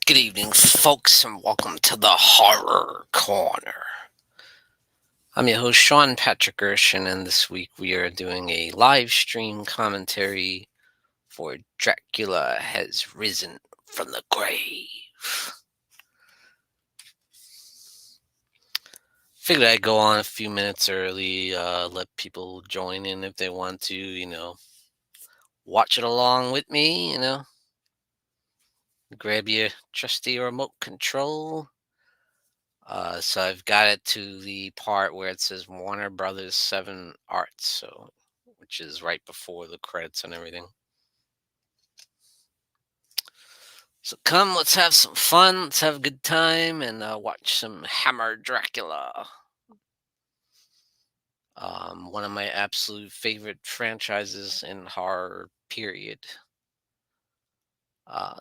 Good evening, folks, and welcome to the Horror Corner. I'm your host, Sean Patrick Erschen, and this week we are doing a live stream commentary for Dracula Has Risen from the Grave. Figured I'd go on a few minutes early, let people join in if they want to, watch it along with me, grab your trusty remote control. So I've got it to the part where it says Warner Brothers 7 Arts, which is right before the credits and everything. So come, let's have some fun, let's have a good time, and watch some Hammer Dracula. One of my absolute favorite franchises in horror, period.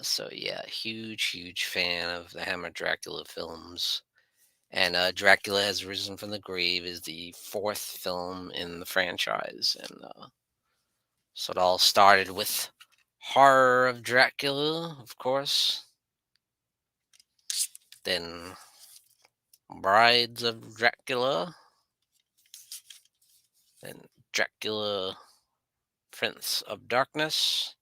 So yeah, huge fan of the Hammer Dracula films. And Dracula Has Risen from the Grave is the fourth film in the franchise. And so it all started with Horror of Dracula, of course. Then Brides of Dracula. Then Dracula, Prince of Darkness.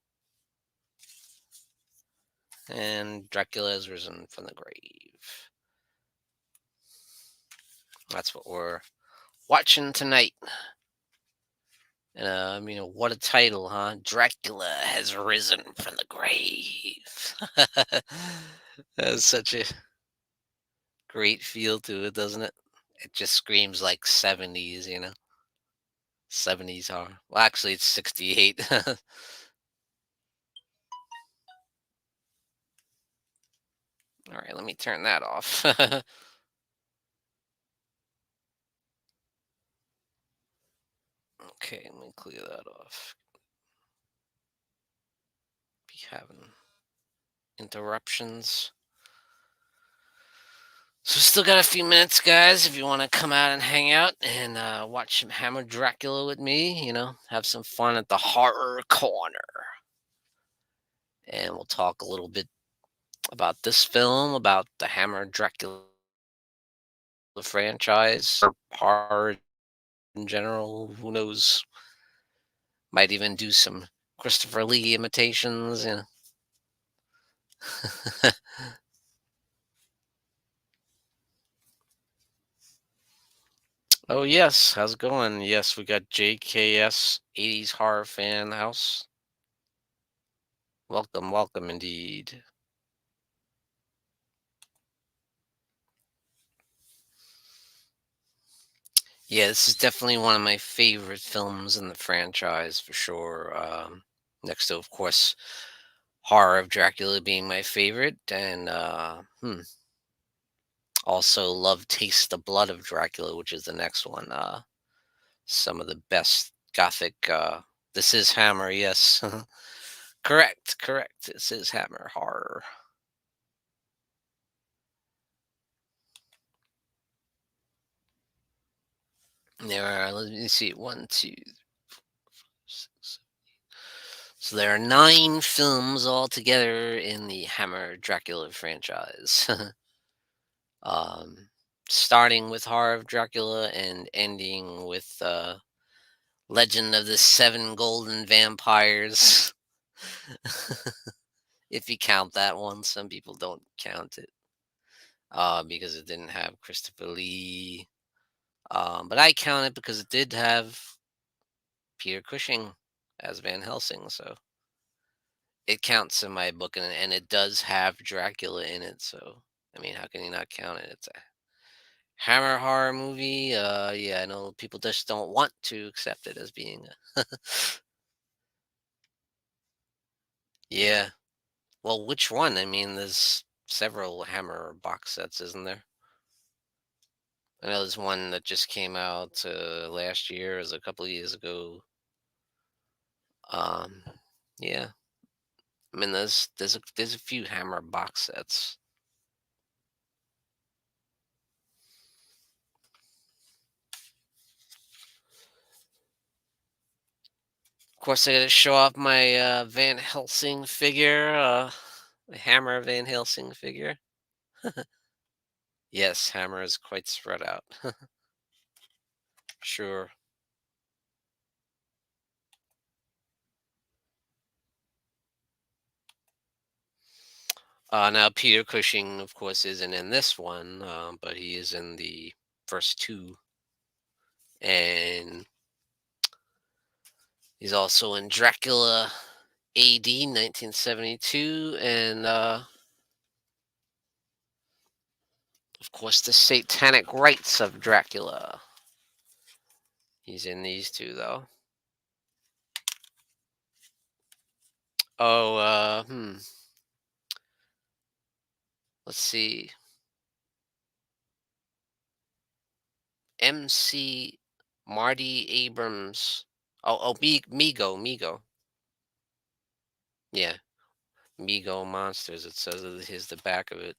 And Dracula Has Risen from the Grave. That's what we're watching tonight. And what a title, huh? Dracula has risen from the grave. That's such a great feel to it, doesn't it? It just screams like 70s, 70s horror. Well, actually, it's 68. All right, let me turn that off. Okay, let me clear that off. Be having interruptions. So still got a few minutes, guys. If you want to come out and hang out and watch some Hammer Dracula with me, have some fun at the Horror Corner. And we'll talk a little bit about this film, about the Hammer Dracula franchise, or horror in general. Who knows? Might even do some Christopher Lee imitations. Oh yes, how's it going? Yes, we got JKS 80s horror fan house. Welcome indeed. Yeah, this is definitely one of my favorite films in the franchise for sure. Next to, of course, Horror of Dracula being my favorite, and also love Taste the Blood of Dracula, which is the next one. Some of the best gothic. This is Hammer, yes, correct. This is Hammer horror. There are. Let me see. One, two, six. So there are 9 films altogether in the Hammer Dracula franchise. um, Starting with Horror of Dracula and ending with Legend of the Seven Golden Vampires. If you count that one, some people don't count it because it didn't have Christopher Lee. But I count it because it did have Peter Cushing as Van Helsing, so it counts in my book, and it does have Dracula in it. So I mean, how can you not count it? It's a Hammer horror movie. Yeah, I know people just don't want to accept it as being a. Yeah. Well, which one? I mean, there's several Hammer box sets, isn't there? I know there's one that just came out last year, as a couple of years ago. Um, yeah. I mean, there's a few Hammer box sets. Of course, I got to show off my Van Helsing figure. The Hammer Van Helsing figure. Yes, Hammer is quite spread out. Sure. Now Peter Cushing, of course, isn't in this one, but he is in the first two, and he's also in Dracula AD 1972, and of course the Satanic Rites of Dracula. He's in these two, though. Oh, let's see. MC Marty Abrams. Migo. Yeah, Migo Monsters. It says here's the back of it.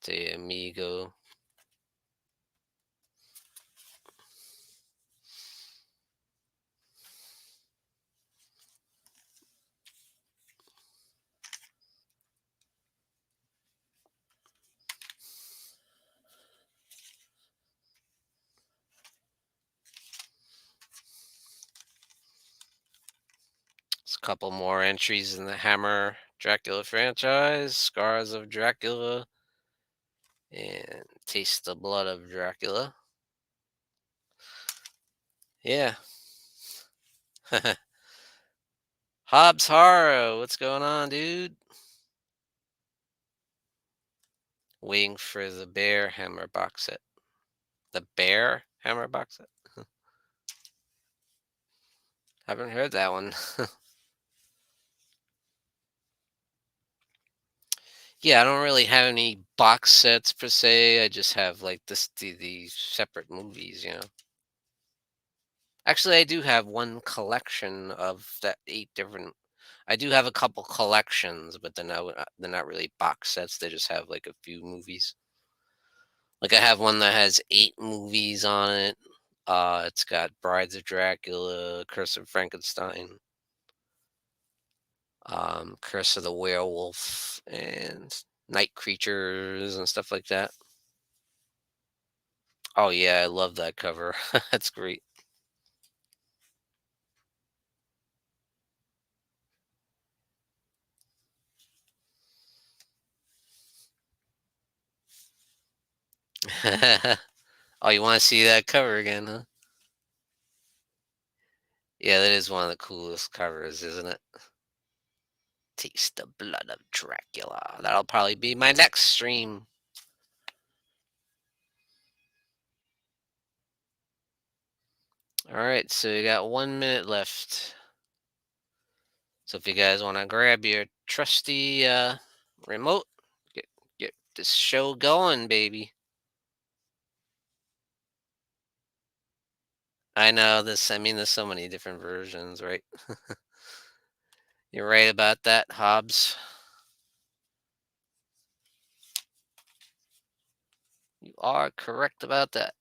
The Amigo. There's a couple more entries in the Hammer Dracula franchise. Scars of Dracula and Taste the Blood of Dracula. Yeah. Hobbs Horror, what's going on, dude? Waiting for the Bear Hammer box set. The Bear Hammer box set? Haven't heard that one. Yeah, I don't really have any box sets per se. I just have like the separate movies. Actually, I do have one collection of that 8 different. I do have a couple collections, but they're not really box sets. They just have like a few movies. Like I have one that has 8 movies on it. It's got Brides of Dracula, Curse of Frankenstein, Curse of the Werewolf, and Night Creatures and stuff like that. Oh yeah, I love that cover. That's great. Oh, you want to see that cover again, huh? Yeah, that is one of the coolest covers, isn't it? Taste the blood of Dracula. That'll probably be my next stream. All right, so we got 1 minute left. So if you guys want to grab your trusty remote, get get this show going, baby. I know this. I mean, there's so many different versions, right? You're right about that, Hobbs. You are correct about that.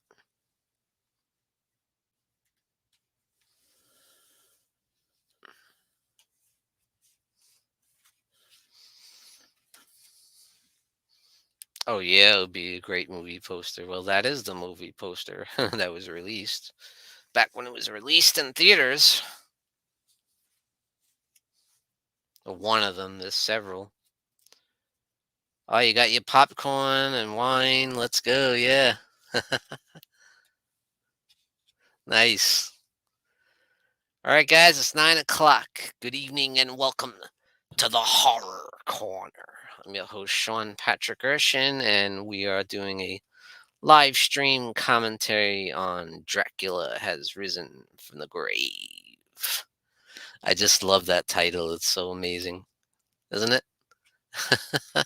Oh yeah, it would be a great movie poster. Well, that is the movie poster that was released back when it was released in theaters. One of them. There's several. Oh, you got your popcorn and wine. Let's go. Yeah. Nice. All right, guys, it's 9 o'clock. Good evening and welcome to the Horror Corner. I'm your host, Sean Patrick Erschen, and we are doing a live stream commentary on Dracula Has Risen from the Grave. I just love that title. It's so amazing, isn't it? A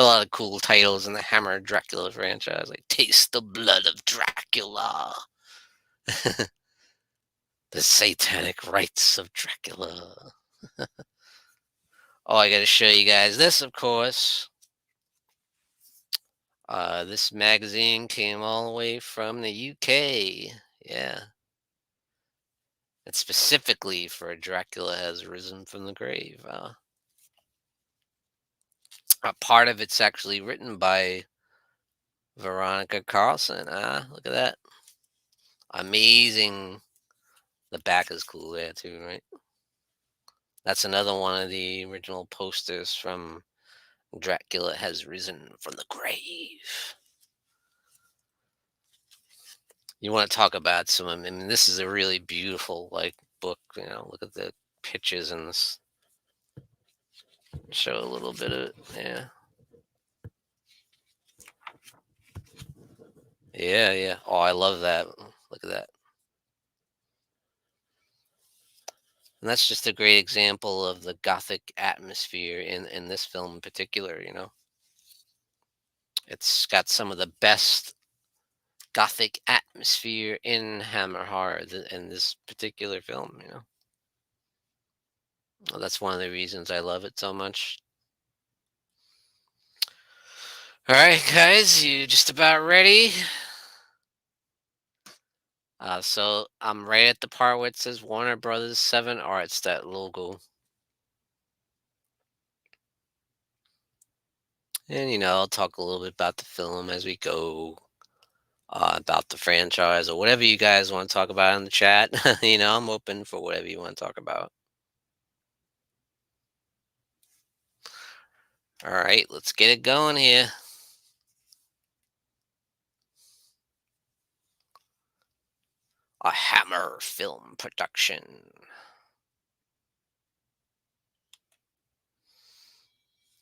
lot of cool titles in the Hammer Dracula franchise, like Taste the Blood of Dracula, The Satanic Rites of Dracula. Oh, I got to show you guys this, of course. This magazine came all the way from the UK. Yeah. It's specifically for Dracula Has Risen from the Grave. A part of it's actually written by Veronica Carlson. Ah, look at that. Amazing. The back is cool there too, right? That's another one of the original posters from Dracula has risen from the grave. You want to talk about some? I mean, this is a really beautiful like book. Look at the pictures and this. Show a little bit of it. Yeah, yeah, yeah. Oh, I love that. Look at that. And that's just a great example of the gothic atmosphere in this film in particular. It's got some of the best gothic atmosphere in Hammer horror in this particular film. Well, that's one of the reasons I love it so much. All right, guys, you just about ready? So I'm right at the part where it says Warner Brothers 7 Arts, that logo. And, I'll talk a little bit about the film as we go, about the franchise or whatever you guys want to talk about in the chat. I'm open for whatever you want to talk about. All right, let's get it going here. A Hammer film production.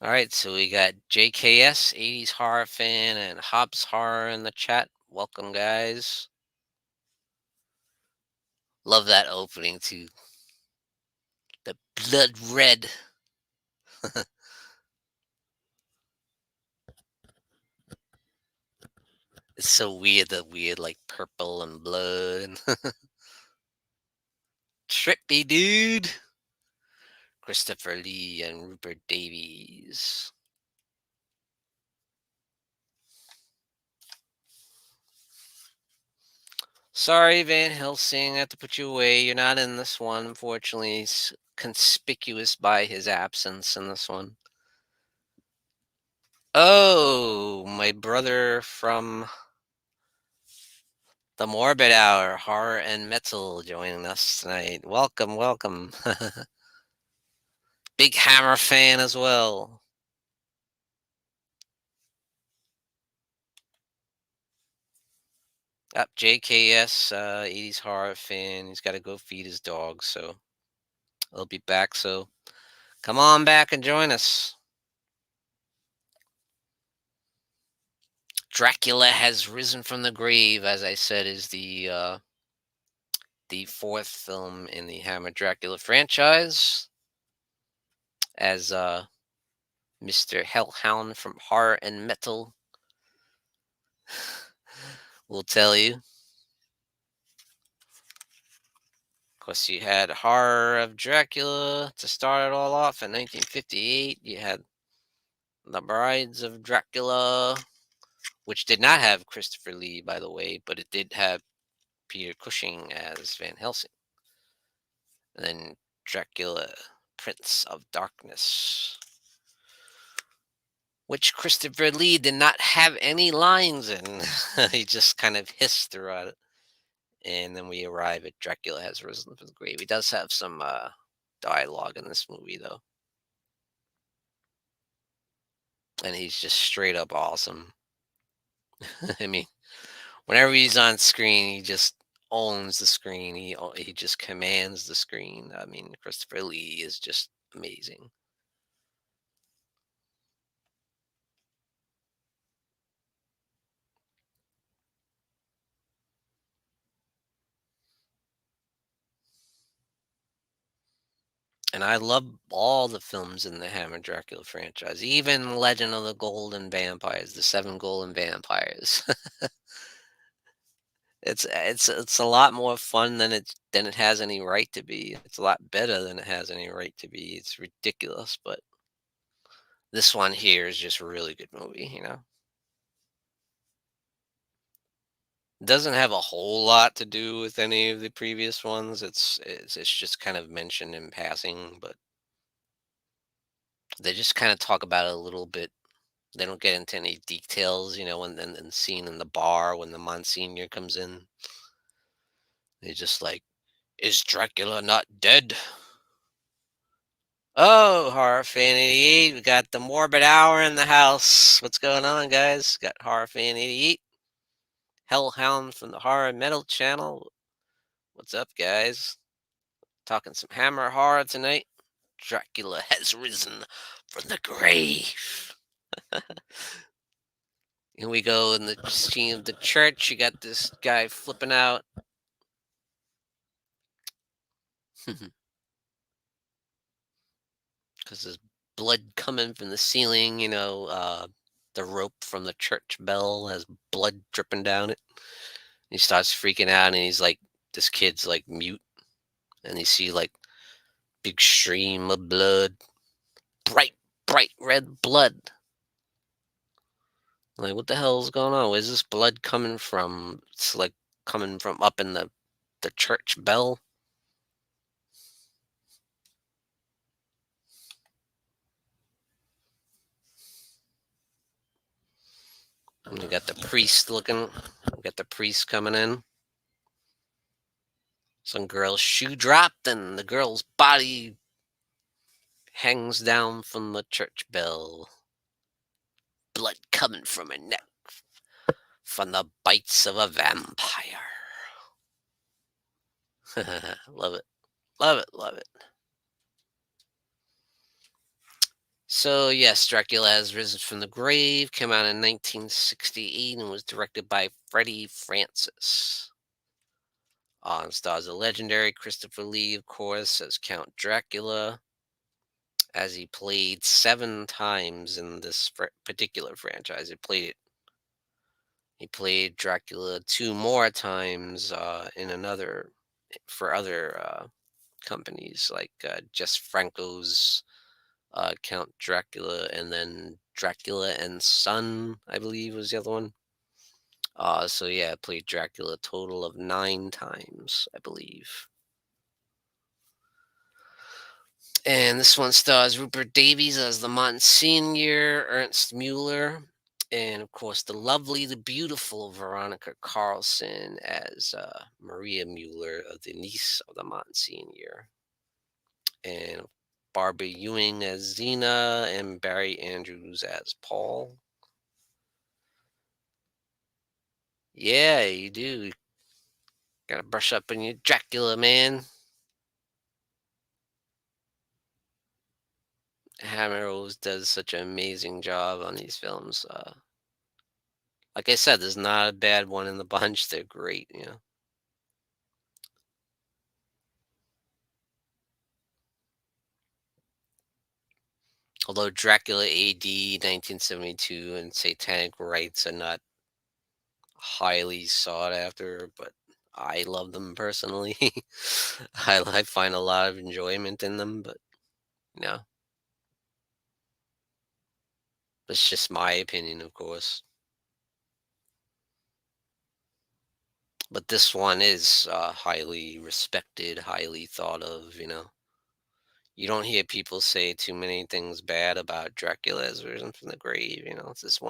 All right, so we got JKS, 80s horror fan, and Hobbs Horror in the chat. Welcome, guys. Love that opening, too. The blood red. It's so weird, the weird, like, purple and blood. Trippy, dude. Christopher Lee and Rupert Davies. Sorry, Van Helsing, I have to put you away. You're not in this one, unfortunately. He's conspicuous by his absence in this one. Oh, my brother from the Morbid Hour, Horror and Metal, joining us tonight. Welcome, welcome. Big Hammer fan as well. Up, JKS, 80s horror fan. He's got to go feed his dog, so he'll be back. So come on back and join us. Dracula has risen from the grave, as I said, is the fourth film in the Hammer Dracula franchise. As Mr. Hellhound from Horror and Metal will tell you. Of course, you had Horror of Dracula to start it all off in 1958. You had The Brides of Dracula, which did not have Christopher Lee, by the way, but it did have Peter Cushing as Van Helsing. And then Dracula, Prince of Darkness, which Christopher Lee did not have any lines in. He just kind of hissed throughout it. And then we arrive at Dracula has risen from the grave. He does have some dialogue in this movie, though. And he's just straight up awesome. I mean, whenever he's on screen, he just owns the screen. He just commands the screen. I mean, Christopher Lee is just amazing. And I love all the films in the Hammer Dracula franchise, even Legend of the Golden Vampires, the Seven Golden Vampires. It's a lot more fun than it has any right to be. It's a lot better than it has any right to be. It's ridiculous, but this one here is just a really good movie. Doesn't have a whole lot to do with any of the previous ones. It's just kind of mentioned in passing, but They just kind of talk about it a little bit. They don't get into any details, when then scene in the bar when the Monsignor comes in. They just like, is Dracula not dead? Oh, horror fan 88. We got the morbid hour in the house. What's going on, guys? Got horror fan 88. Hellhound from the horror metal channel. What's up, guys? Talking some hammer horror tonight. Dracula has risen from the grave. And we go in the scene of the church. You got this guy flipping out. Because there's blood coming from the ceiling. The rope from the church bell has blood dripping down it. He starts freaking out, and he's like, this kid's like mute, and you see like big stream of blood, bright, bright red blood. Like, what the hell is going on? Where's this blood coming from? It's like coming from up in the church bell. And you got the priest looking. You got the priest coming in. Some girl's shoe dropped, and the girl's body hangs down from the church bell. Blood coming from her neck from the bites of a vampire. Love it. Love it. Love it. So, yes, Dracula has risen from the grave, came out in 1968 and was directed by Freddie Francis. Stars the legendary Christopher Lee, of course, as Count Dracula, as he played 7 times in this particular franchise. He played Dracula 2 more times in another for other companies like Jess Franco's Count Dracula, and then Dracula and Son, I believe, was the other one. So yeah, I played Dracula a total of 9 times, I believe. And this one stars Rupert Davies as the Monsignor, Ernst Mueller, and of course the lovely, the beautiful Veronica Carlson as Maria Mueller, the niece of the Monsignor, and Barbara Ewing as Xena, and Barry Andrews as Paul. Yeah, you do. Gotta brush up on your Dracula, man. Hammer always does such an amazing job on these films. Like I said, there's not a bad one in the bunch. They're great. Although Dracula AD 1972 and Satanic Rites are not highly sought after, but I love them personally. I find a lot of enjoyment in them, but you know, that's just my opinion, of course. But this one is highly respected, highly thought of. You don't hear people say too many things bad about Dracula's risen from the grave. It's just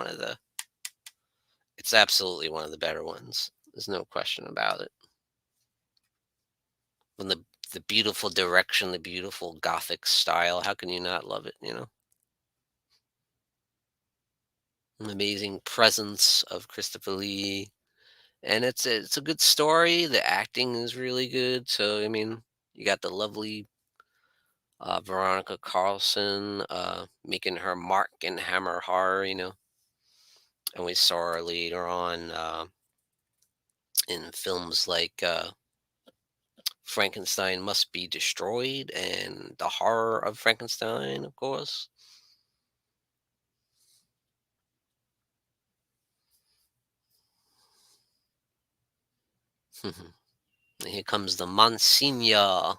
it's absolutely one of the better ones. There's no question about it. When the beautiful direction, the beautiful gothic style, how can you not love it? An amazing presence of Christopher Lee, and it's a good story. The acting is really good. So I mean, you got the lovely Veronica Carlson making her mark in Hammer Horror. And we saw her later on in films like Frankenstein Must Be Destroyed and The Horror of Frankenstein, of course. Here comes the Monsignor.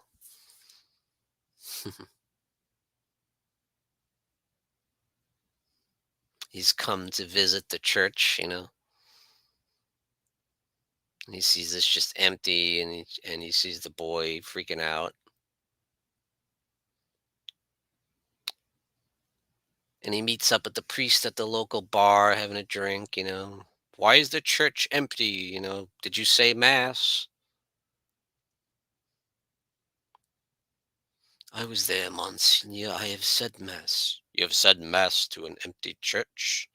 He's come to visit the church. And he sees this just empty, and he sees the boy freaking out. And he meets up with the priest at the local bar having a drink, Why is the church empty? Did you say mass? I was there, Monsignor. I have said mass. You have said mass to an empty church?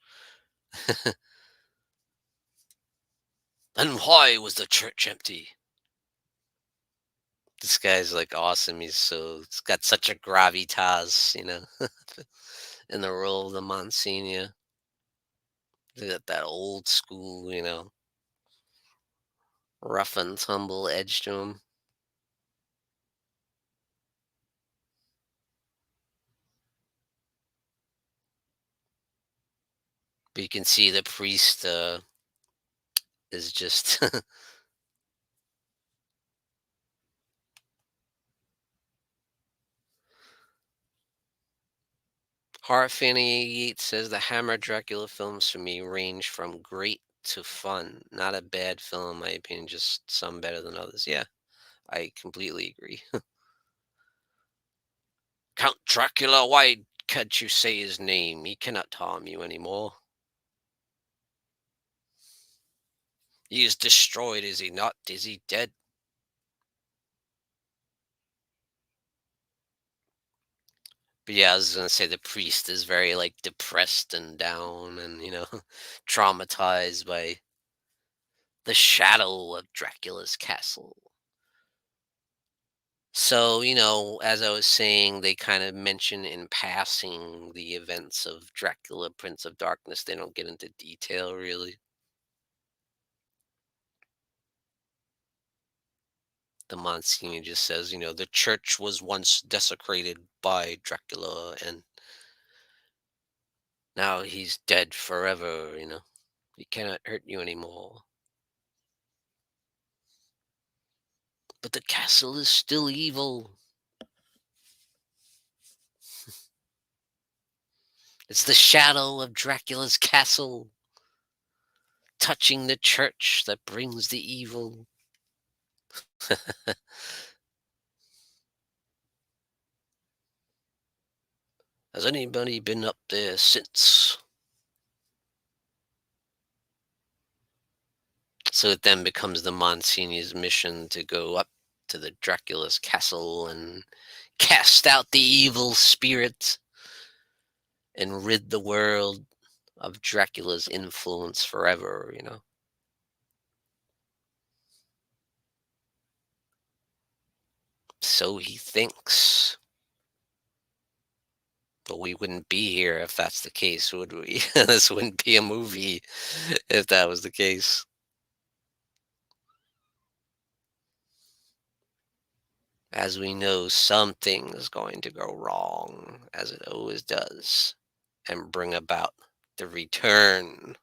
Then why was the church empty? This guy's like awesome. He's got such a gravitas, in the role of the Monsignor. He's got that old school, rough and tumble edge to him. But you can see the priest is just Heart Fanny 88 says the Hammer Dracula films for me range from great to fun. Not a bad film, in my opinion, just some better than others. Yeah, I completely agree. Count Dracula, why can't you say his name? He cannot harm you anymore. He is destroyed, is he not? Is he dead? But yeah, I was gonna say the priest is very like depressed and down and traumatized by the shadow of Dracula's castle. So, as I was saying, they kind of mention in passing the events of Dracula, Prince of Darkness. They don't get into detail really. The Monsignor just says, the church was once desecrated by Dracula and now he's dead forever. He cannot hurt you anymore. But the castle is still evil. It's the shadow of Dracula's castle touching the church that brings the evil. Has anybody been up there since? So it then becomes the Monsignor's mission to go up to the Dracula's castle and cast out the evil spirit and rid the world of Dracula's influence forever. So he thinks. But we wouldn't be here if that's the case, would we? This wouldn't be a movie if that was the case. As we know, something is going to go wrong, as it always does, and bring about the return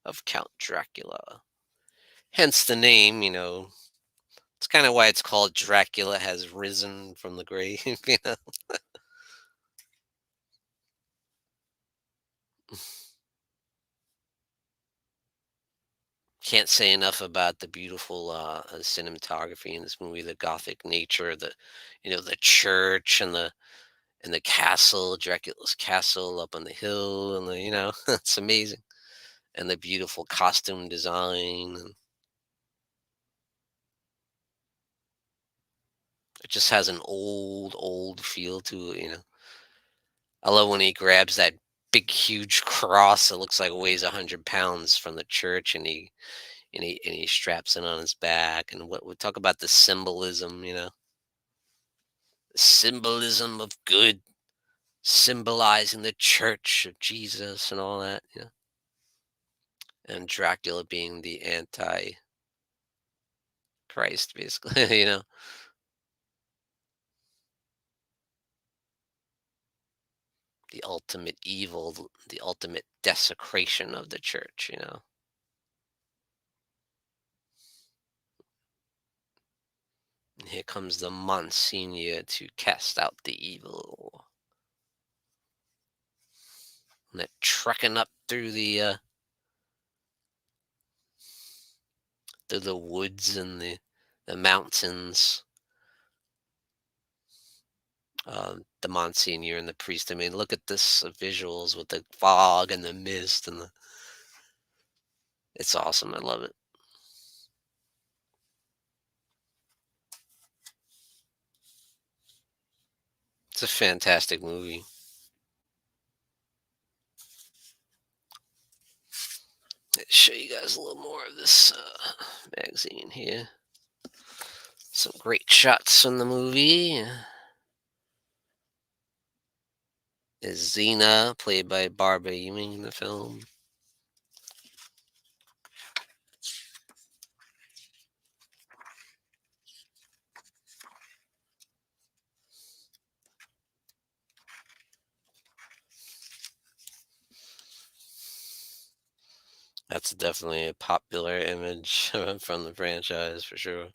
of Count Dracula. Hence the name. It's kind of why it's called Dracula has risen from the grave. Can't say enough about the beautiful cinematography in this movie, the gothic nature, the church and the castle, Dracula's castle up on the hill, and it's amazing, and the beautiful costume design, and it just has an old feel to it. I love when he grabs that big, huge cross that looks like it weighs 100 pounds from the church, and he straps it on his back. And what we talk about the symbolism, the symbolism of good, symbolizing the church of Jesus and all that. And Dracula being the anti-Christ, basically. The ultimate evil, the ultimate desecration of the church. And here comes the Monsignor to cast out the evil. And they're trekking up through the woods and the mountains. the Monsignor and the priest. I mean, look at this visuals with the fog and the mist and the. It's awesome. I love it. It's a fantastic movie. Show you guys a little more of this magazine here. Some great shots from the movie. Is Xena, played by Barbara Ewing in the film. That's definitely a popular image from the franchise for sure.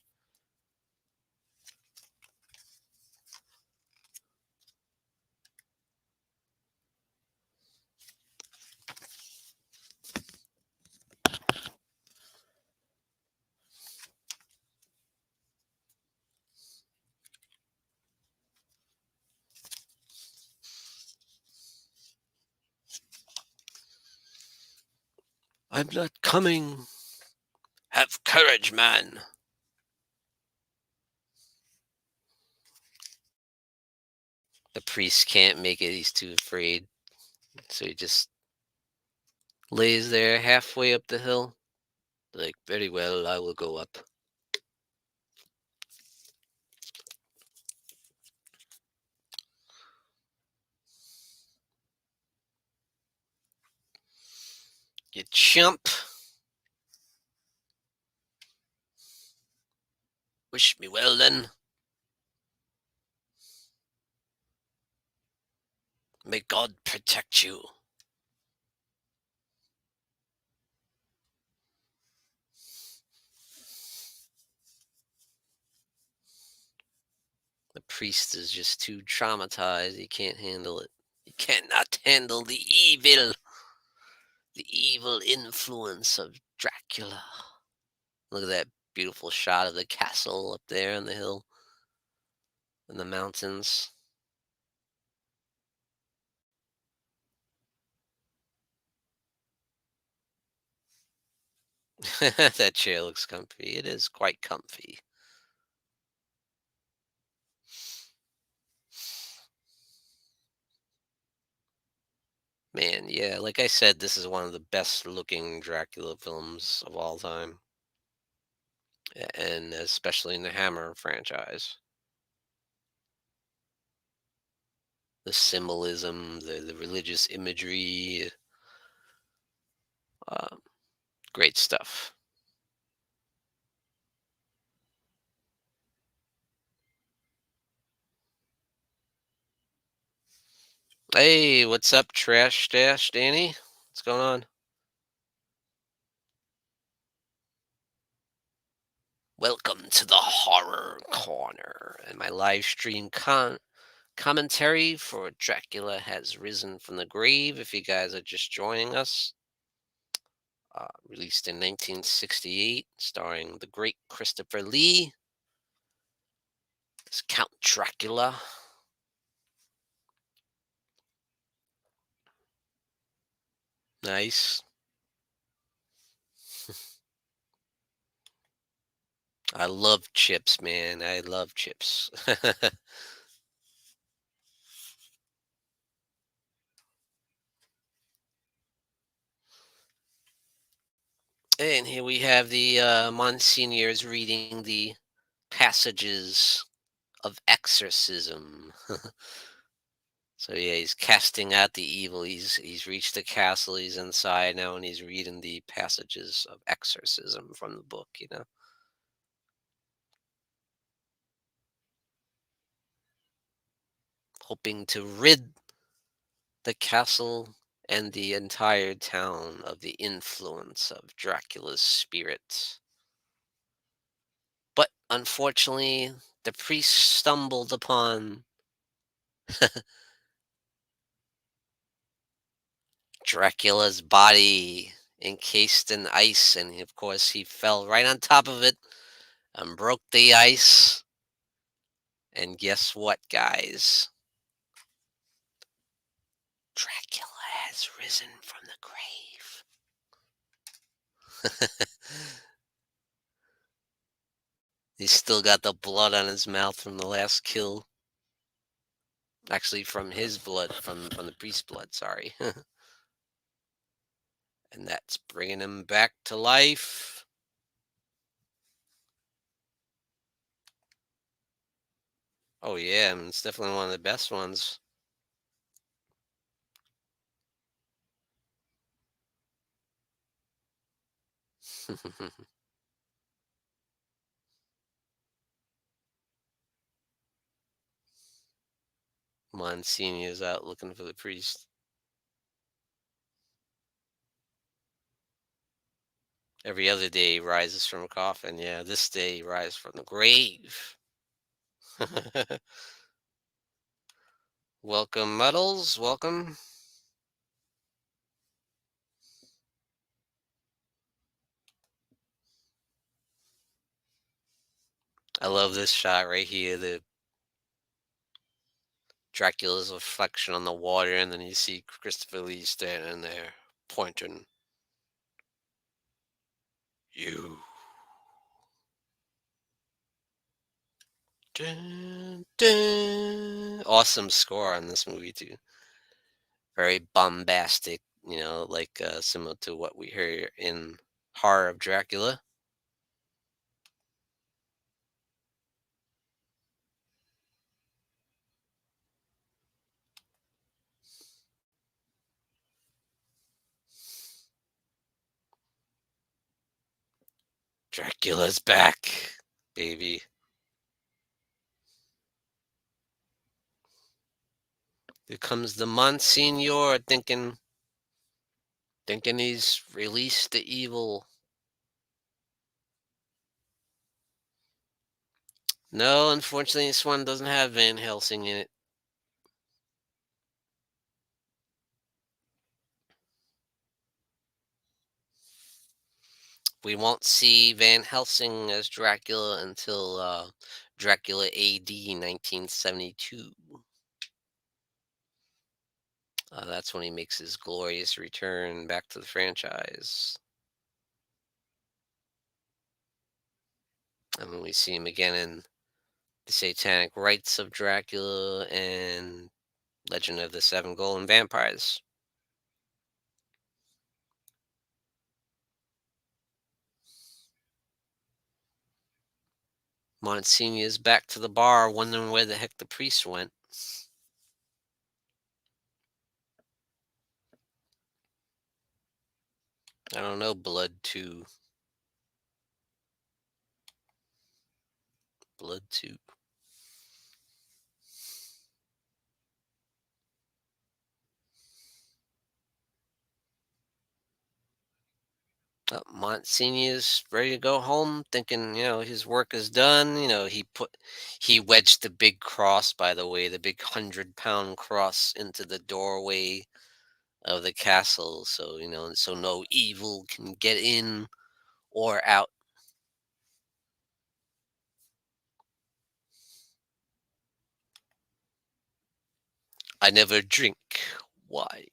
I'm not coming. Have courage, man. The priest can't make it. He's too afraid. So he just lays there halfway up the hill. Like, very well, I will go up. You chump. Wish me well then. May God protect you. The priest is just too traumatized. He can't handle it. He cannot handle the evil influence of Dracula. Look at that beautiful shot of the castle up there on the hill in the mountains. That chair looks comfy. It is quite comfy. Man, yeah, like I said, this is one of the best looking Dracula films of all time. And especially in the Hammer franchise. The symbolism, the religious imagery, um, great stuff. Hey, what's up, Trash Stash Danny? What's going on? Welcome to the Horror Corner and my live stream commentary for Dracula Has Risen from the Grave. If you guys are just joining us, released in 1968, starring the great Christopher Lee as Count Dracula. Nice. I love chips, man. I love chips. And here we have the Monsignors reading the passages of exorcism. So yeah, he's casting out the evil. He's reached the castle. He's inside now, and he's reading the passages of exorcism from the book. Hoping to rid the castle and the entire town of the influence of Dracula's spirit. But unfortunately, the priest stumbled upon Dracula's body encased in ice, and of course, he fell right on top of it and broke the ice. And guess what, guys? has risen from the grave. He's still got the blood on his mouth from the last kill. Actually, from his blood, from the priest's blood, sorry. And that's bringing him back to life. Oh, yeah, and it's definitely one of the best ones. Monsignor is out looking for the priest. Every other day he rises from a coffin. Yeah, this day he rises from the grave. Welcome, Muddles. Welcome. I love this shot right here. The Dracula's reflection on the water, and then you see Christopher Lee standing there pointing. You. Dun, dun. Awesome score on this movie too. Very bombastic, like similar to what we hear in Horror of Dracula. Dracula's back, baby. Here comes the Monsignor thinking he's released the evil. No, unfortunately, this one doesn't have Van Helsing in it. We won't see Van Helsing as Dracula until Dracula AD 1972. That's when he makes his glorious return back to the franchise. And when we see him again in The Satanic Rites of Dracula and Legend of the Seven Golden Vampires. Monsignor's back to the bar, wondering where the heck the priest went. I don't know, Blood 2. Blood 2. Monsignor's ready to go home, thinking, his work is done. He wedged the big cross, by the way, the big 100-pound cross into the doorway of the castle, so no evil can get in or out. I never drink wine.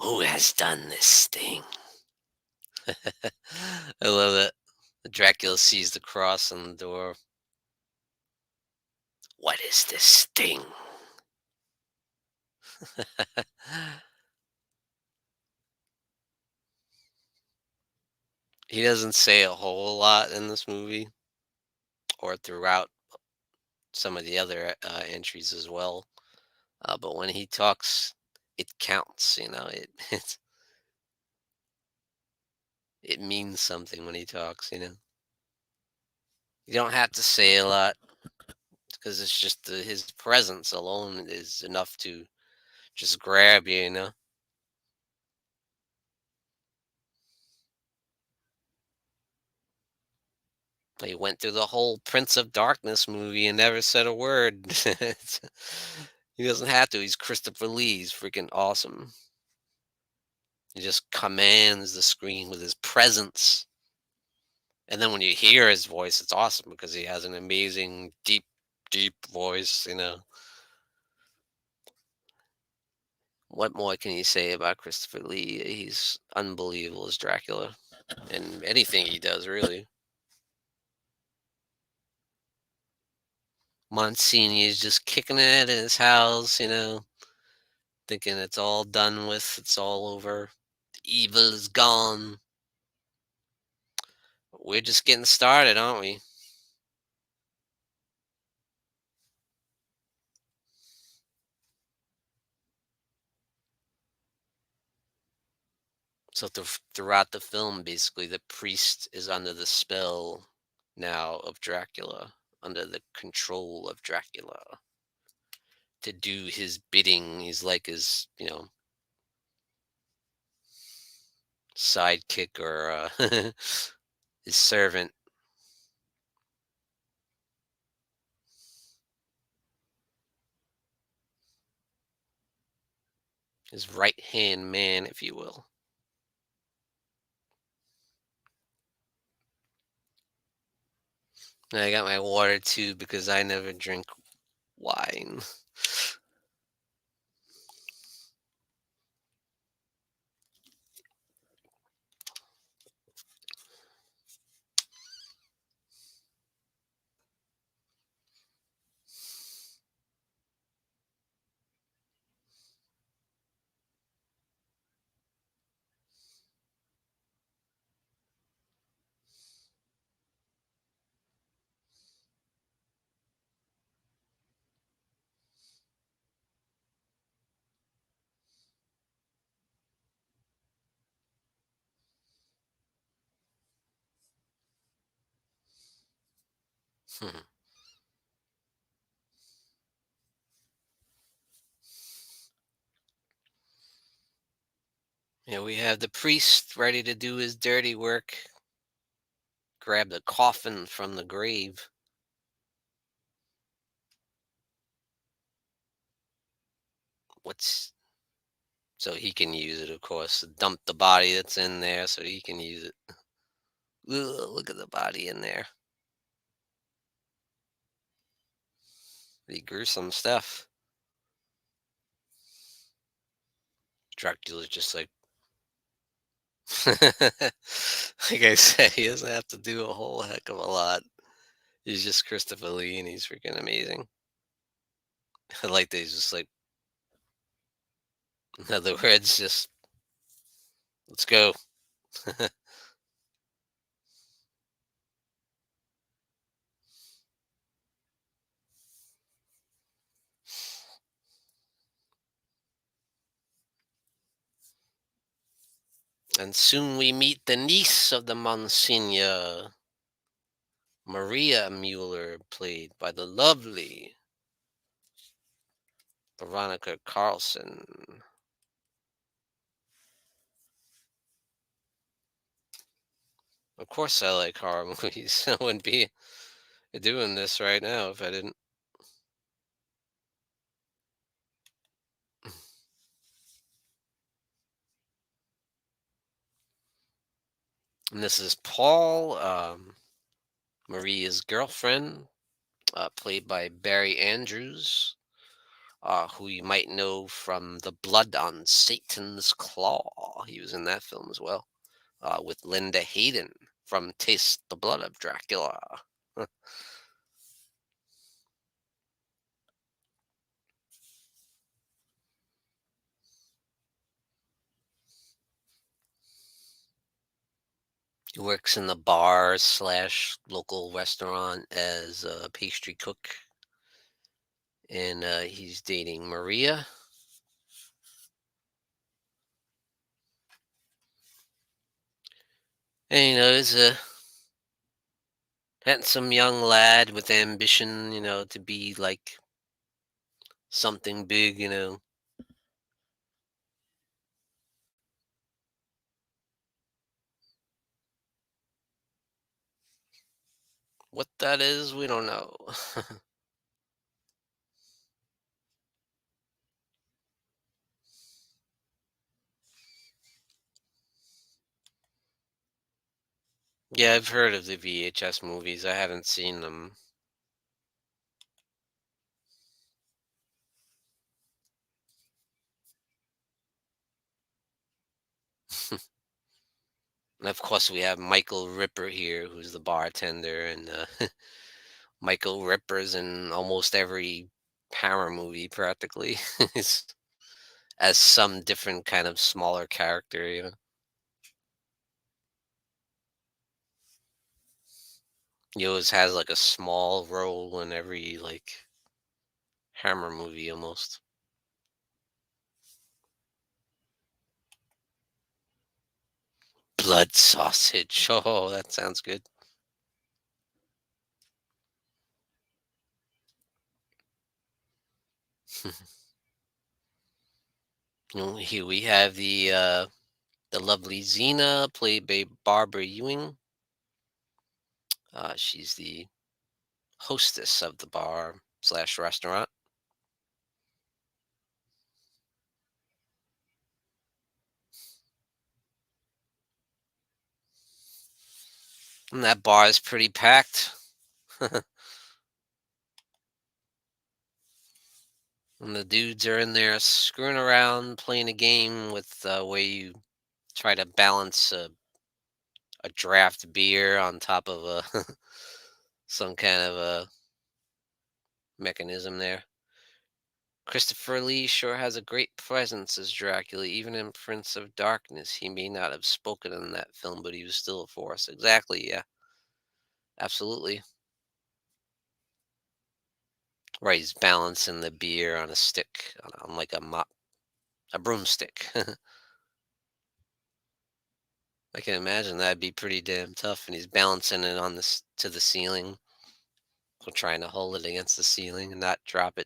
Who has done this thing? I love it. Dracula sees the cross on the door. What is this thing? He doesn't say a whole lot in this movie or throughout some of the other entries as well. But when he talks, it counts. It means something when he talks. You don't have to say a lot because it's just his presence alone is enough to just grab you. He went through the whole Prince of Darkness movie and never said a word. He doesn't have to. He's Christopher Lee. He's freaking awesome. He just commands the screen with his presence. And then when you hear his voice, it's awesome because he has an amazing, deep, deep voice. What more can you say about Christopher Lee? He's unbelievable as Dracula, and anything he does, really. Monsignor is just kicking it in his house, thinking it's all done with, it's all over. Evil is gone. We're just getting started, aren't we? So throughout the film, basically, the priest is under the spell now of Dracula, under the control of Dracula to do his bidding. He's like his, sidekick or his servant, his right hand man, if you will. And I got my water too because I never drink wine. We have the priest ready to do his dirty work, grab the coffin from the grave. What's So he can use it, of course. Dump the body that's in there so he can use it. Ugh, look at the body in there. Pretty gruesome stuff. Dracula's just like, like I said, he doesn't have to do a whole heck of a lot. He's just Christopher Lee, and he's freaking amazing. I like that he's just like, in other words, just let's go. And soon we meet the niece of the Monsignor, Maria Mueller, played by the lovely Veronica Carlson. Of course, I like horror movies. I wouldn't be doing this right now if I didn't. And this is Paul, Maria's girlfriend, played by Barry Andrews, who you might know from The Blood on Satan's Claw. He was in that film as well, with Linda Hayden from Taste the Blood of Dracula. He works in the bar slash local restaurant as a pastry cook, and he's dating Maria. And he's a handsome young lad with ambition, to be like something big. What that is, we don't know. Yeah, I've heard of the VHS movies. I haven't seen them. And of course, we have Michael Ripper here, who's the bartender, and Michael Ripper's in almost every Hammer movie practically. He's as some different kind of smaller character, you know. He always has like a small role in every like Hammer movie almost. Blood sausage. Oh, that sounds good. Here we have the lovely Xena, played by Barbara Ewing. She's the hostess of the bar slash restaurant. And that bar is pretty packed. And the dudes are in there screwing around, playing a game with where you try to balance a draft beer on top of a some kind of a mechanism there. Christopher Lee sure has a great presence as Dracula, even in Prince of Darkness. He may not have spoken in that film, but he was still a force. Exactly, yeah, absolutely. Right, he's balancing the beer on a stick, on like a broomstick. I can imagine that'd be pretty damn tough, and he's balancing it on this to the ceiling, or trying to hold it against the ceiling and not drop it.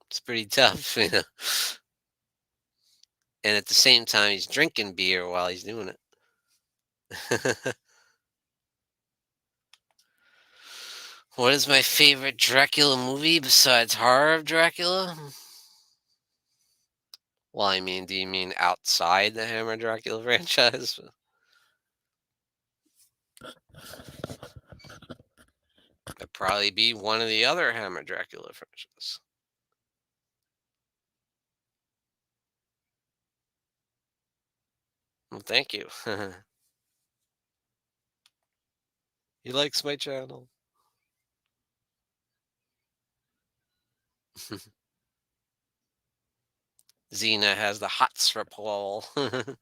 It's pretty tough, you know. And at the same time, he's drinking beer while he's doing it. What is my favorite Dracula movie besides Horror of Dracula? Well, I mean, do you mean outside the Hammer Dracula franchise? That'd probably be one of the other Hammer Dracula franchises. Well, thank you. He likes my channel. Xena has the hots for Paul. But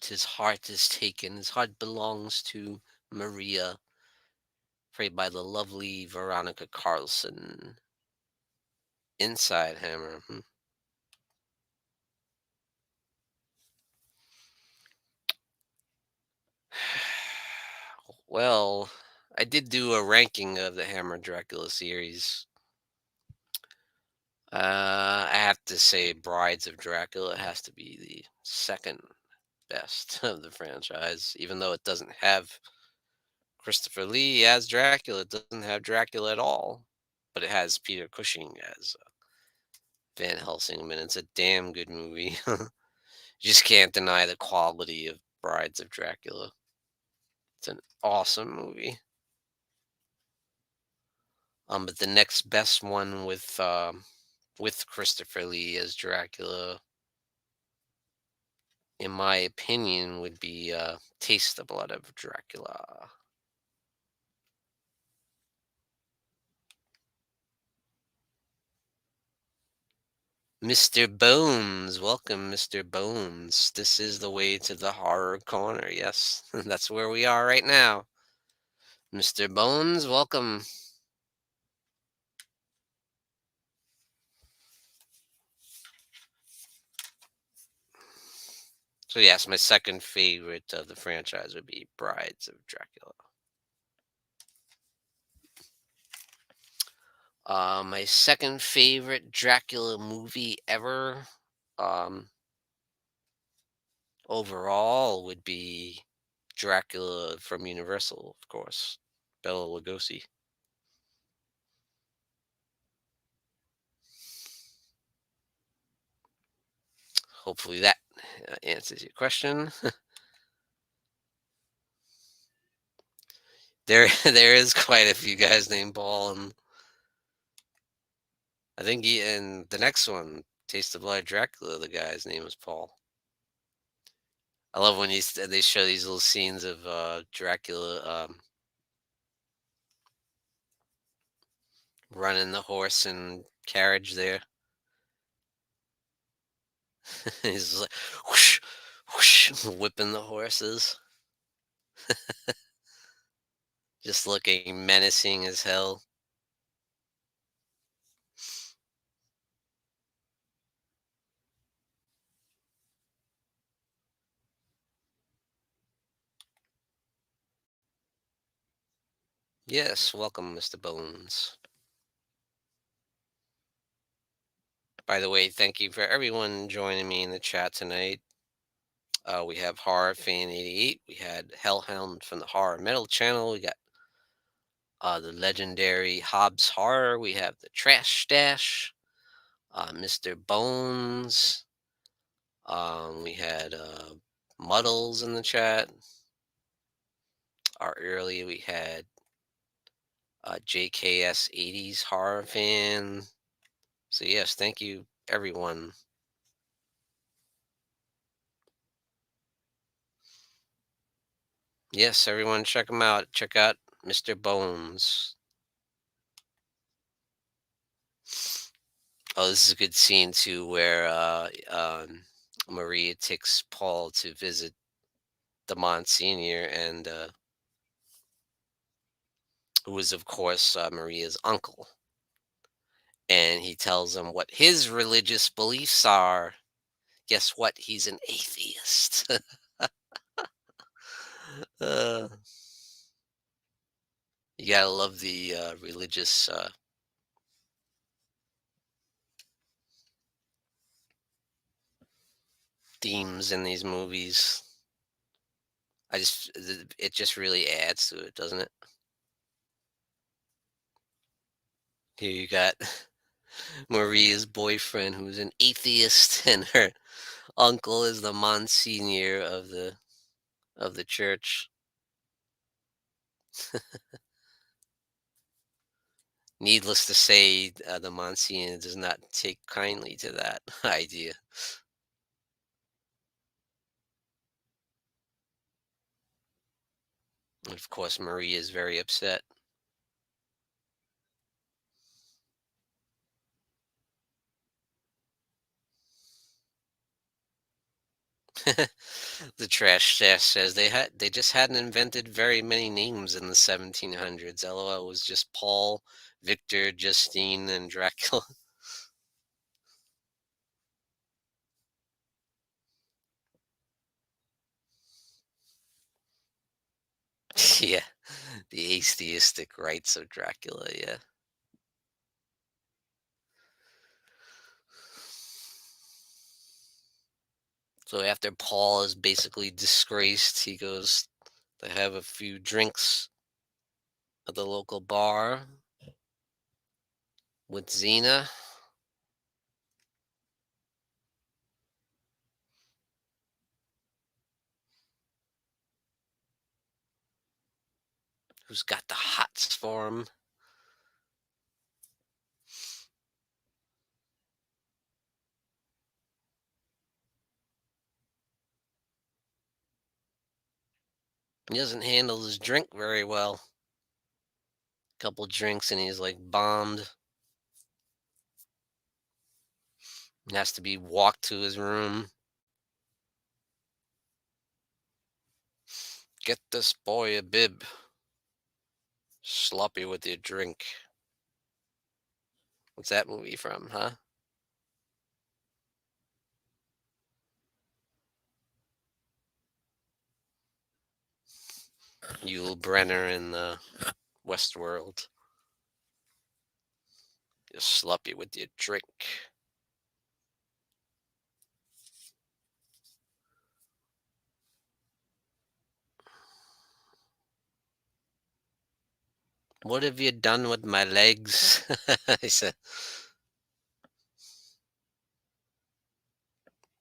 his heart is taken. His heart belongs to Maria, played by the lovely Veronica Carlson. Inside Hammer. Well, I did do a ranking of the Hammer Dracula series. I have to say, Brides of Dracula has to be the second best of the franchise, even though it doesn't have Christopher Lee as Dracula. It doesn't have Dracula at all, but it has Peter Cushing as Van Helsing, and it's a damn good movie. You just can't deny the quality of Brides of Dracula. It's an awesome movie. But the next best one with Christopher Lee as Dracula, in my opinion, would be Taste the Blood of Dracula. Mr. Bones, welcome, Mr. Bones. This is the way to the horror corner. Yes, that's where we are right now. Mr. Bones, welcome. So yes, my second favorite of the franchise would be Brides of Dracula. My second favorite Dracula movie ever, um, overall, would be Dracula from Universal, of course, Bela Lugosi. Hopefully that answers your question. There is quite a few guys named Paul, and I think in the next one, Taste of Blood Dracula, the guy's name was Paul. I love when they show these little scenes of Dracula running the horse and carriage there. He's just like whoosh, whoosh, whipping the horses, just looking menacing as hell. Yes, welcome, Mr. Bones. By the way, thank you for everyone joining me in the chat tonight. We have Horror Fan 88. We had Hellhound from the Horror Metal channel. We got the legendary Hobbs Horror. We have the Trash Stash, Mr. Bones. We had Muddles in the chat. Earlier we had JKS 80s Horror Fan. So yes, thank you everyone. Yes, everyone check him out. Check out Mr. Bones. Oh, this is a good scene too, where Maria takes Paul to visit the Monsignor, and who is, of course, Maria's uncle. And he tells him what his religious beliefs are. Guess what? He's an atheist. uh, you gotta love the religious themes in these movies. It just really adds to it, doesn't it? Here you got Maria's boyfriend, who's an atheist, and her uncle is the Monsignor of the church. Needless to say, the Monsignor does not take kindly to that idea. And of course, Maria is very upset. The trash stash says they just hadn't invented very many names in the 1700s. LOL was just Paul, Victor, Justine, and Dracula. Yeah, the atheistic rites of Dracula. Yeah. So after Paul is basically disgraced, he goes to have a few drinks at the local bar with Xena. Who's got the hots for him. He doesn't handle his drink very well. Couple drinks and he's like bombed. He has to be walked to his room. Get this boy a bib. Sloppy with your drink. What's that movie from, huh? Yul Brenner in the Westworld. You're sloppy with your drink. What have you done with my legs? I said,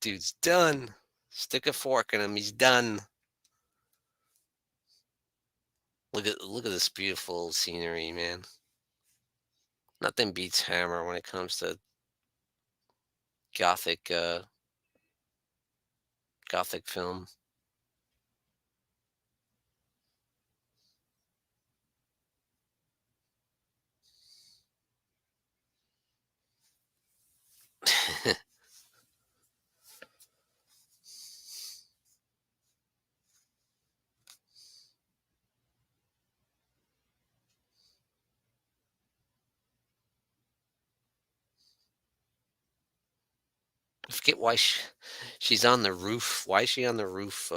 dude's done. Stick a fork in him. He's done. Look at this beautiful scenery, man. Nothing beats Hammer when it comes to gothic gothic film. I forget why she's on the roof. Why is she on the roof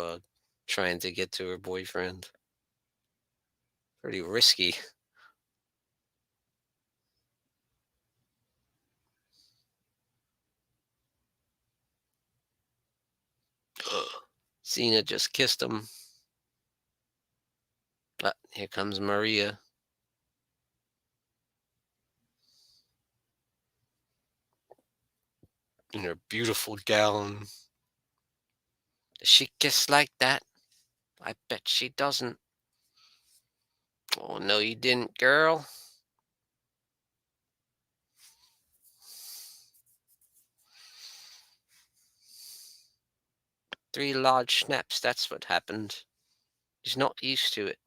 trying to get to her boyfriend? Pretty risky. Xena just kissed him. Here comes Maria in her beautiful gown. Does she kiss like that? I bet she doesn't. Oh, no, you didn't, girl. Three large snaps, that's what happened. He's not used to it.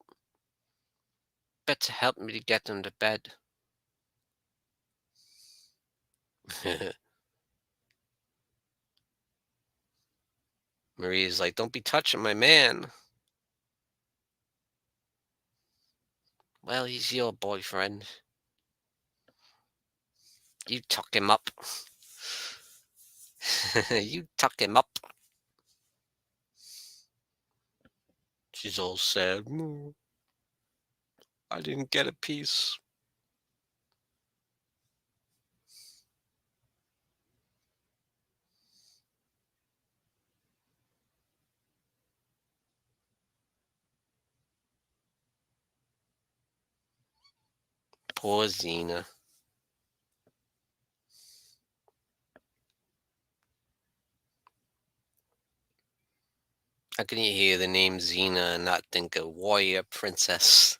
Better help me to get him to bed. Maria's like, don't be touching my man. Well, he's your boyfriend. You tuck him up. You tuck him up. She's all sad. "No, I didn't get a piece." Poor Xena. How can you hear the name Xena and not think of warrior princess?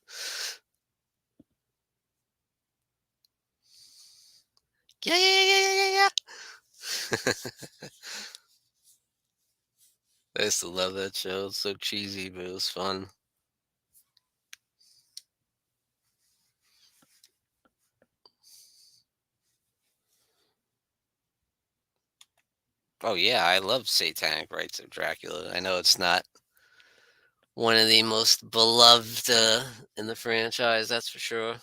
Yeah, yeah, yeah, yeah, yeah, yeah. I used to love that show. It's so cheesy, but it was fun. Oh yeah, I love Satanic Rites of Dracula. I know it's not one of the most beloved in the franchise, that's for sure.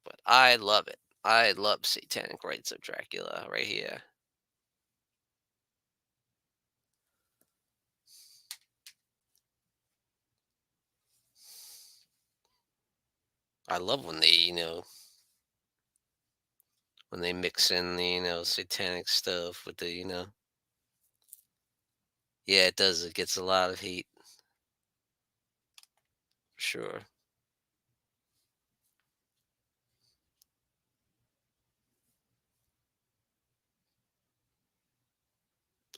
But I love it. I love Satanic Rites of Dracula right here. I love when when they mix in the, satanic stuff with the. Yeah, it does. It gets a lot of heat, for sure.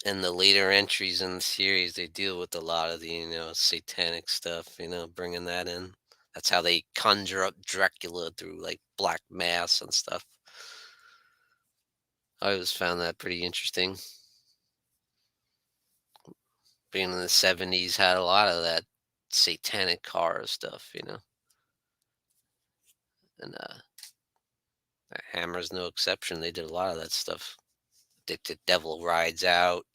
And the later entries in the series, they deal with a lot of the, satanic stuff, bringing that in. That's how they conjure up Dracula through like black mass and stuff. I always found that pretty interesting. Being in the 70s had a lot of that satanic horror stuff, and Hammer's no exception. They did a lot of that stuff. The Devil Rides Out,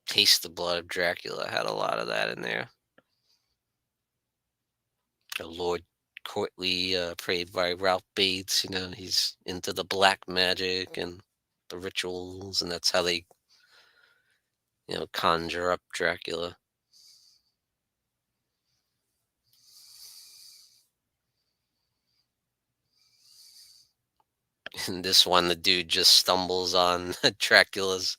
Taste the Blood of Dracula had a lot of that in there. Lord Courtly, played by Ralph Bates, he's into the black magic and the rituals, and that's how they, conjure up Dracula. In this one, the dude just stumbles on Dracula's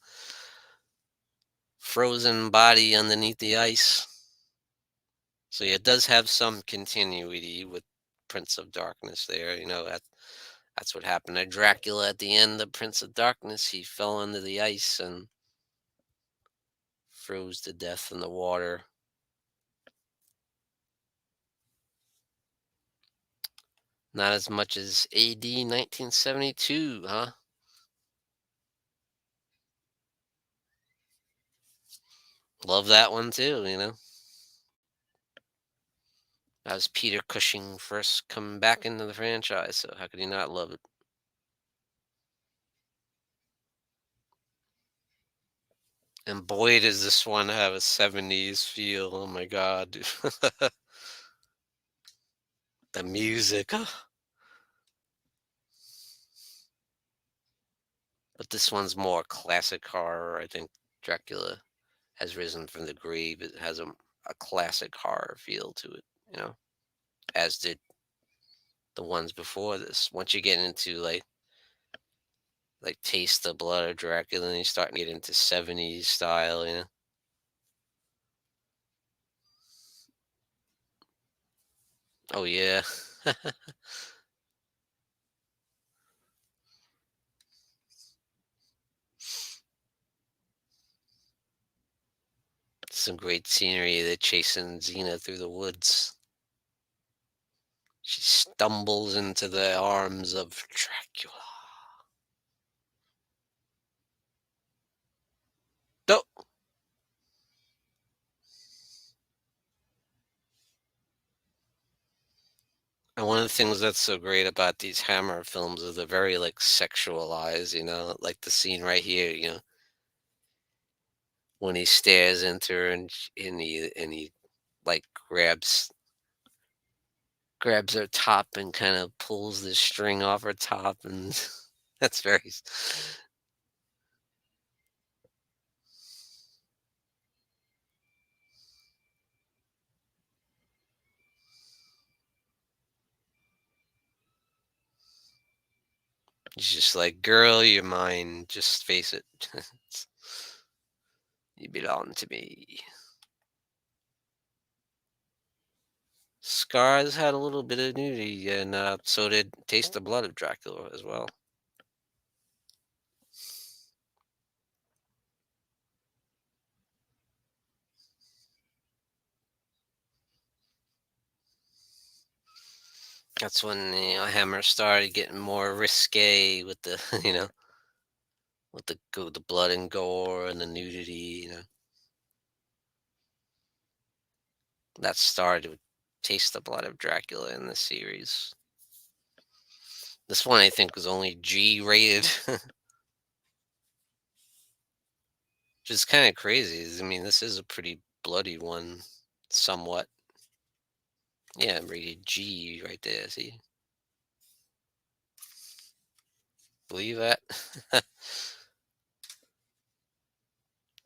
frozen body underneath the ice. So yeah, it does have some continuity with Prince of Darkness there. That's what happened to Dracula at the end of Prince of Darkness. He fell into the ice and froze to death in the water. Not as much as AD 1972, huh? Love that one too. That was Peter Cushing first coming back into the franchise, so how could you not love it? And boy, does this one have a 70s feel. Oh my god, dude. The music. But this one's more classic horror. I think Dracula has risen from the grave. It has a classic horror feel to it, you know, as did the ones before this. Once you get into like Taste the Blood of Dracula, and you start to get into 70s style. Oh yeah. Some great scenery. They're chasing Xena through the woods. She stumbles into the arms of Dracula. No. And one of the things that's so great about these Hammer films is they're very like sexualized. Like the scene right here, when he stares into her and he like grabs her top and kind of pulls the string off her top, and that's very he's just like, girl, you're mine, just face it. You belong to me. Scars had a little bit of nudity, and so did Taste the Blood of Dracula as well. That's when Hammer started getting more risque with the with the blood and gore and the nudity. That started with Taste the Blood of Dracula in the series. This one I think was only G rated, which is kind of crazy. I mean, this is a pretty bloody one, somewhat. Yeah, rated G right there. See, believe that?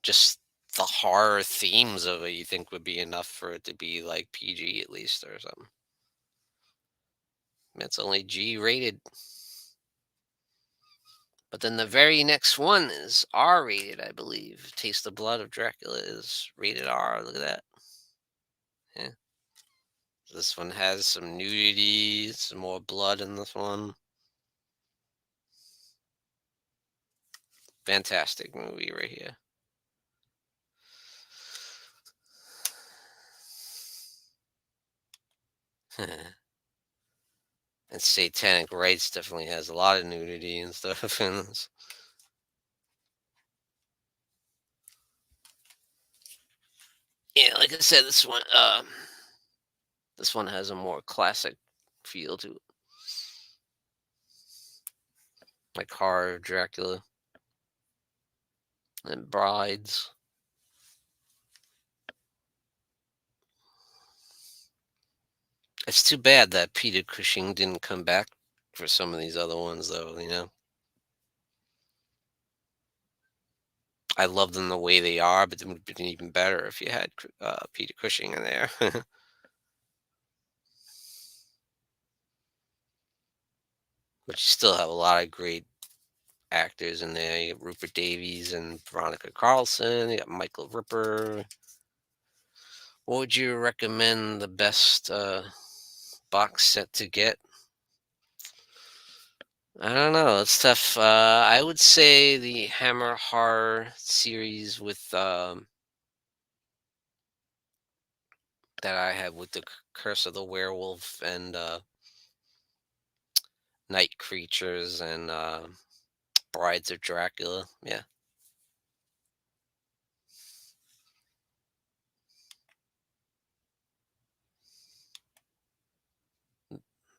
Just the horror themes of it, you think would be enough for it to be like PG at least or something. It's only G rated. But then the very next one is R rated, I believe. Taste the Blood of Dracula is rated R. Look at that. Yeah. This one has some nudity, some more blood in this one. Fantastic movie right here. And Satanic Rites definitely has a lot of nudity and stuff in this. Yeah, like I said, this one has a more classic feel to it, like horror Dracula and Brides. It's too bad that Peter Cushing didn't come back for some of these other ones, though. I love them the way they are, but it would have been even better if you had Peter Cushing in there. But you still have a lot of great actors in there. You got Rupert Davies and Veronica Carlson. You got Michael Ripper. What would you recommend the best box set to get? I don't know. It's tough. I would say the Hammer Horror series with that I have with the Curse of the Werewolf and Night Creatures and Brides of Dracula. Yeah,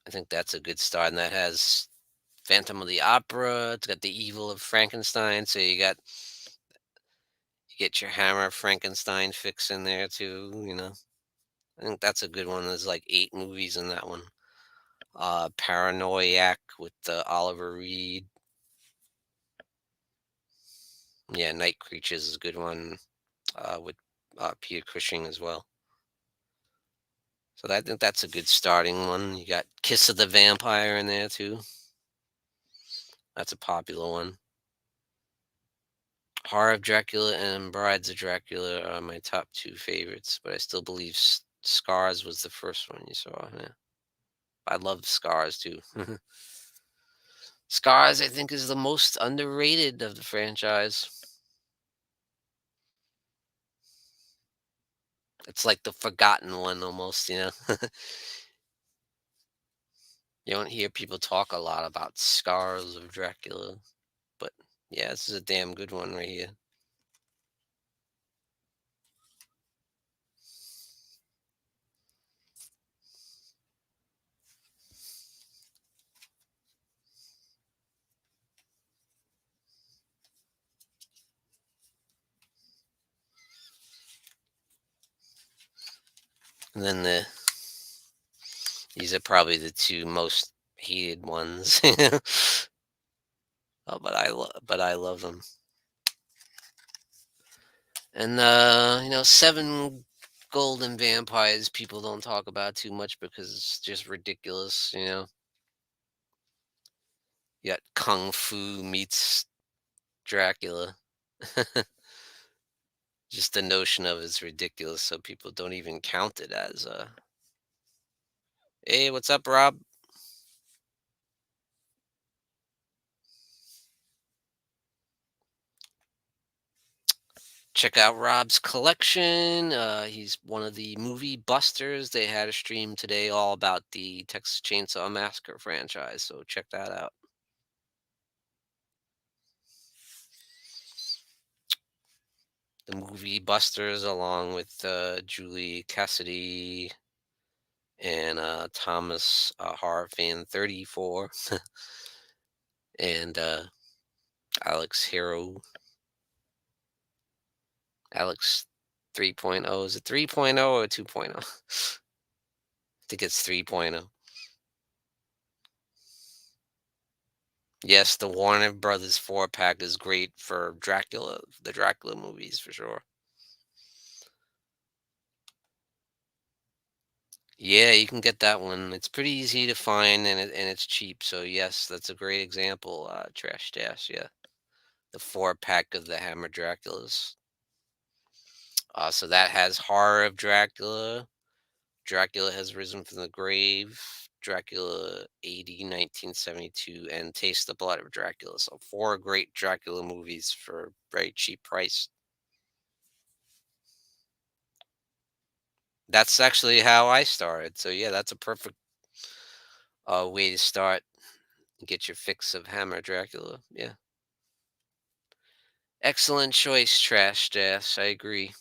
I think that's a good start. And that has Phantom of the Opera. It's got the Evil of Frankenstein. So you get your Hammer Frankenstein fix in there too. I think that's a good one. There's like 8 movies in that one. Paranoiac with Oliver Reed. Yeah, Night Creatures is a good one with Peter Cushing as well. So I think that's a good starting one. You got Kiss of the Vampire in there too. That's a popular one. Horror of Dracula and Brides of Dracula are my top 2 favorites, but I still believe Scars was the first one you saw. Yeah. I love Scars too. Scars, I think, is the most underrated of the franchise. It's like the forgotten one almost. You don't hear people talk a lot about Scars of Dracula, but yeah, this is a damn good one right here. And then these are probably the 2 most hated ones. Oh, but I love them. And 7 golden vampires people don't talk about too much because it's just ridiculous. You got Kung Fu meets Dracula. Just the notion of it's ridiculous, so people don't even count it as Hey, what's up, Rob? Check out Rob's collection. He's one of the movie busters. They had a stream today all about the Texas Chainsaw Massacre franchise, so check that out. The movie busters, along with Julie Cassidy and Thomas Horror Fan 34 and Alex Hero, Alex 3.0. Is it 3.0 or 2.0? I think it's 3.0. Yes, the Warner Brothers 4-pack is great for Dracula, the Dracula movies for sure. Yeah, you can get that one. It's pretty easy to find and it's cheap. So yes, that's a great example. Trash Stash, yeah. The 4-pack of the Hammer Draculas. So that has Horror of Dracula. Dracula Has Risen from the Grave. Dracula 80, 1972, and Taste the Blood of Dracula. So 4 great Dracula movies for a very cheap price. That's actually how I started. So yeah, that's a perfect way to start and get your fix of Hammer Dracula. Yeah. Excellent choice, Trash Dash. I agree.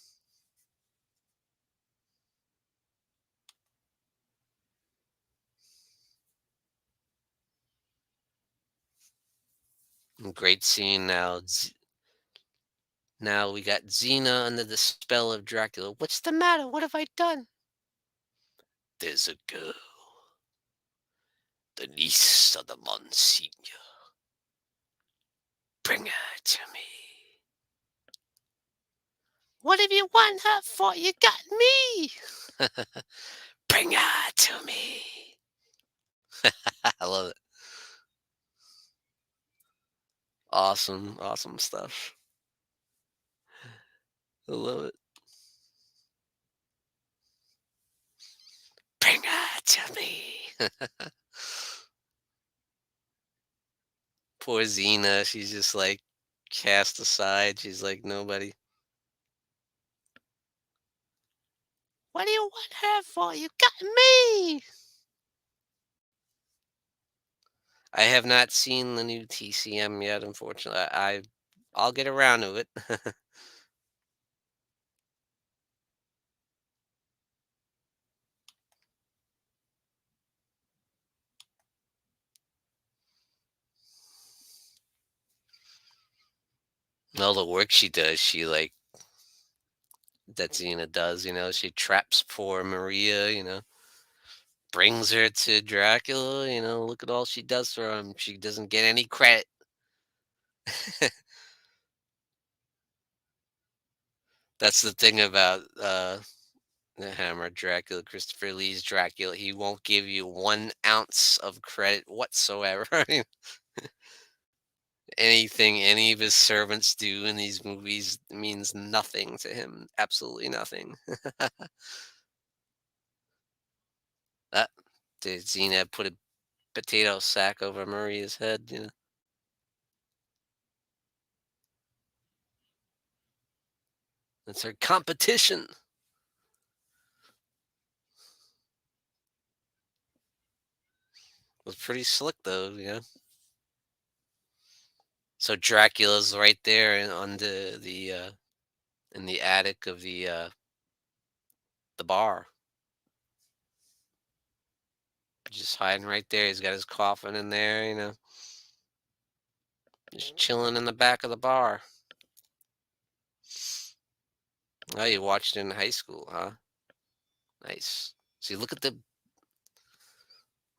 Great scene now. Now we got Xena under the spell of Dracula. What's the matter? What have I done? There's a girl, the niece of the Monsignor. Bring her to me. What have you want her for? You got me. Bring her to me. I love it. Awesome, awesome stuff. I love it. Bring her to me. Poor Xena. She's just like cast aside. She's like nobody. What do you want her for? You got me. I have not seen the new TCM yet, unfortunately. I'll get around to it. All the work she does, she like that Xena does, she traps poor Maria, brings her to Dracula, look at all she does for him. She doesn't get any credit. That's the thing about the Hammer Dracula, Christopher Lee's Dracula. He won't give you 1 ounce of credit whatsoever. Anything any of his servants do in these movies means nothing to him. Absolutely nothing. That did Xena put a potato sack over Maria's head? That's her competition. Was pretty slick though. So Dracula's right there and under the in the attic of the bar. Just hiding right there. He's got his coffin in there. Just chilling in the back of the bar. Oh, you watched it in high school, huh? Nice. See, look at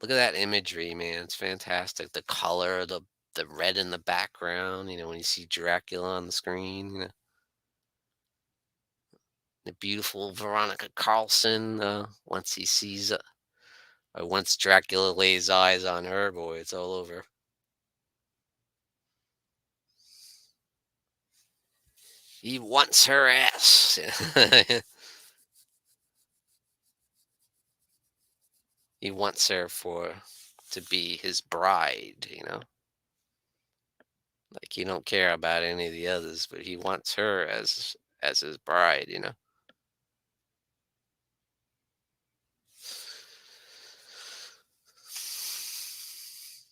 that imagery, man. It's fantastic. The color, the red in the background, when you see Dracula on the screen, the beautiful Veronica Carlson, once he sees or once Dracula lays eyes on her, boy, it's all over. He wants her ass. He wants her to be his bride. Like he don't care about any of the others, but he wants her as his bride.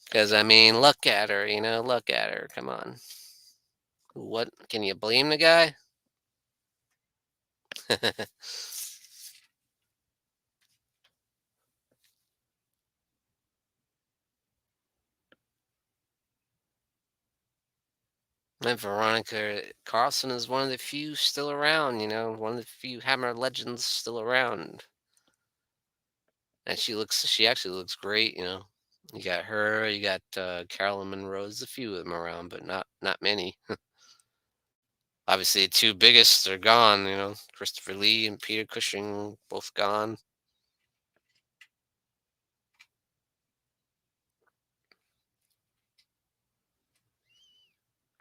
Because I mean, look at her. Look at her. Come on. What can you blame the guy? And Veronica Carlson is one of the few still around. One of the few Hammer legends still around. And she actually looks great. You got her, you got Carolyn Monroe's a few of them around, but not many. Obviously, the two biggest are gone. Christopher Lee and Peter Cushing both gone.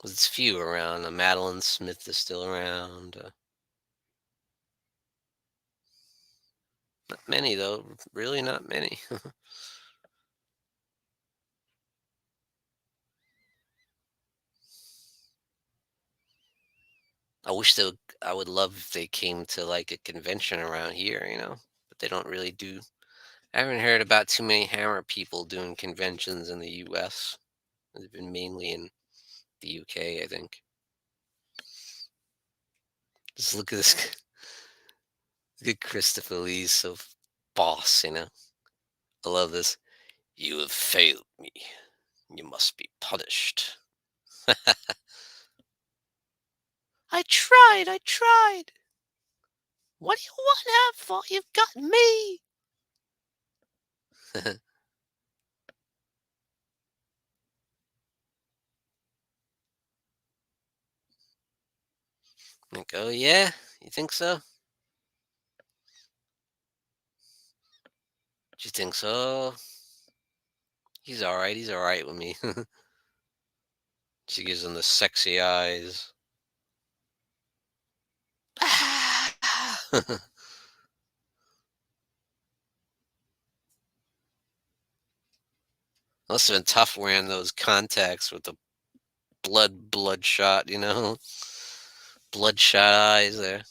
There's few around. Madeline Smith is still around. Not many though. Really, not many. I wish they. I would love if they came to like a convention around here. But they don't really do. I haven't heard about too many Hammer people doing conventions in the U.S. They've been mainly in the UK, I think. Just look at this. Look at Christopher Lee's so boss. I love this. You have failed me. You must be punished. I tried. I tried. What do you want her for? You've got me. Like, oh yeah, you think so? Do you think so? He's all right. He's all right with me. She gives him the sexy eyes. Must have been tough wearing those contacts with the bloodshot. Bloodshot eyes there.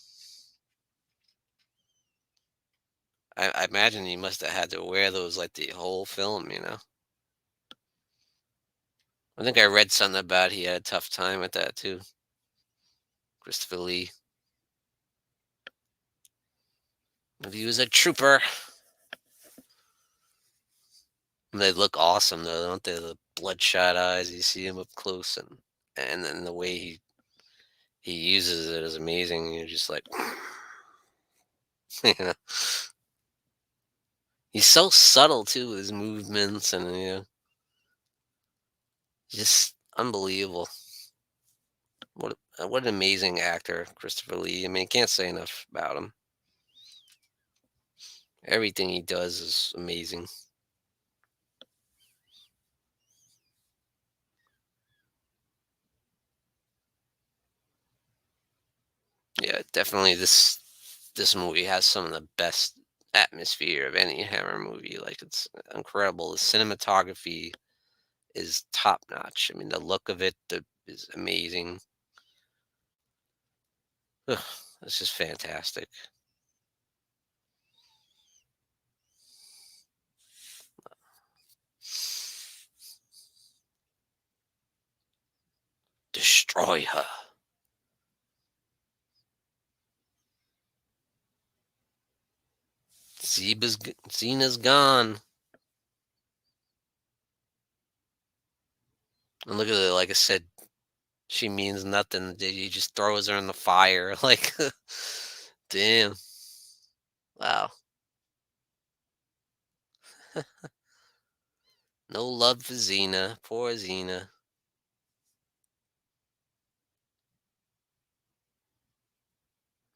I imagine you must have had to wear those like the whole film. I think I read something about he had a tough time with that too. Christopher Lee. But he was a trooper. They look awesome though, don't they? The bloodshot eyes. You see him up close, and then the way he uses it is amazing. You're just like, you know, he's so subtle too with his movements, and just unbelievable. What an amazing actor, Christopher Lee. I mean, can't say enough about him. Everything he does is amazing. Yeah, definitely. This movie has some of the best atmosphere of any Hammer movie. Like it's incredible. The cinematography is top notch. I mean, the look of it is amazing. Ugh, it's just fantastic. Destroy her. Zena's gone. And look at it. Like I said, she means nothing. He just throws her in the fire. Like, damn. Wow. No love for Xena. Poor Xena.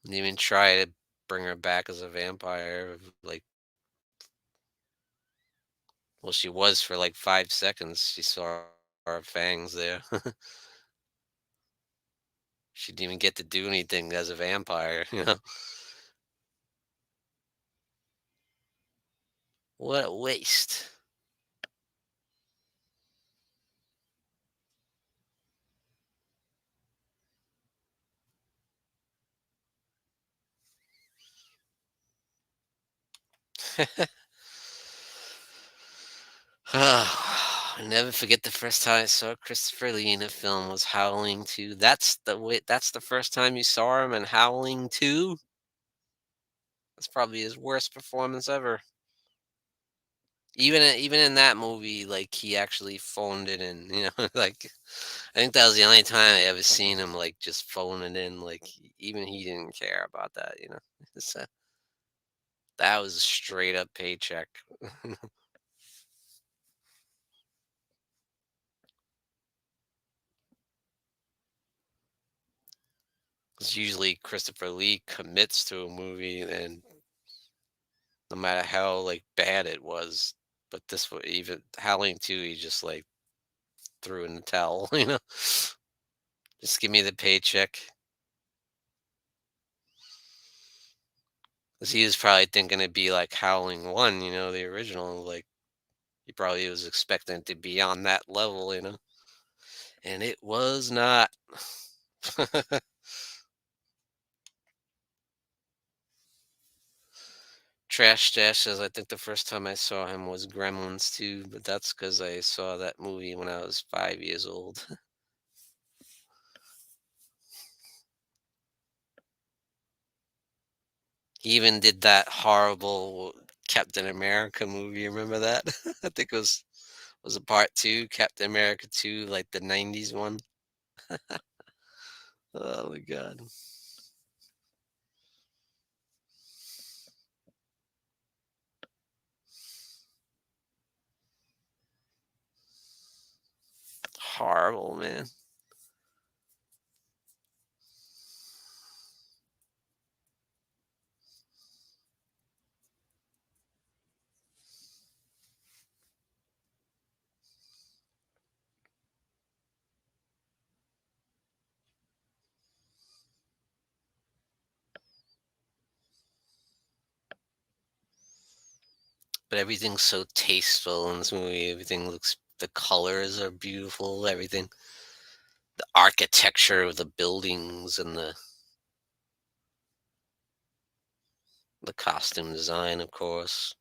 Didn't even try to bring her back as a vampire. Like, well, she was for like 5 seconds. She saw her fangs there. She didn't even get to do anything as a vampire. What a waste. I never forget the first time I saw Christopher Lee in a film was Howling 2. That's the first time you saw him in Howling 2? That's probably his worst performance ever. Even in that movie, like he actually phoned it in, like I think that was the only time I ever seen him like just phone it in. Like even he didn't care about that. So, that was a straight up paycheck. 'Cause usually Christopher Lee commits to a movie, and no matter how like bad it was, but this was even Howling 2, he just like threw in the towel. Just give me the paycheck. 'Cause he was probably thinking it'd be like Howling 1, the original. Like he probably was expecting it to be on that level. And it was not. Trash Stash says, I think the first time I saw him was Gremlins 2, but that's because I saw that movie when I was 5 years old. He even did that horrible Captain America movie. Remember that? I think it was a part two, Captain America 2, like the 90s one. Oh my god. Horrible, man. But everything's so tasteful in this movie. Everything looks, the colors are beautiful. Everything, the architecture of the buildings and the costume design, of course.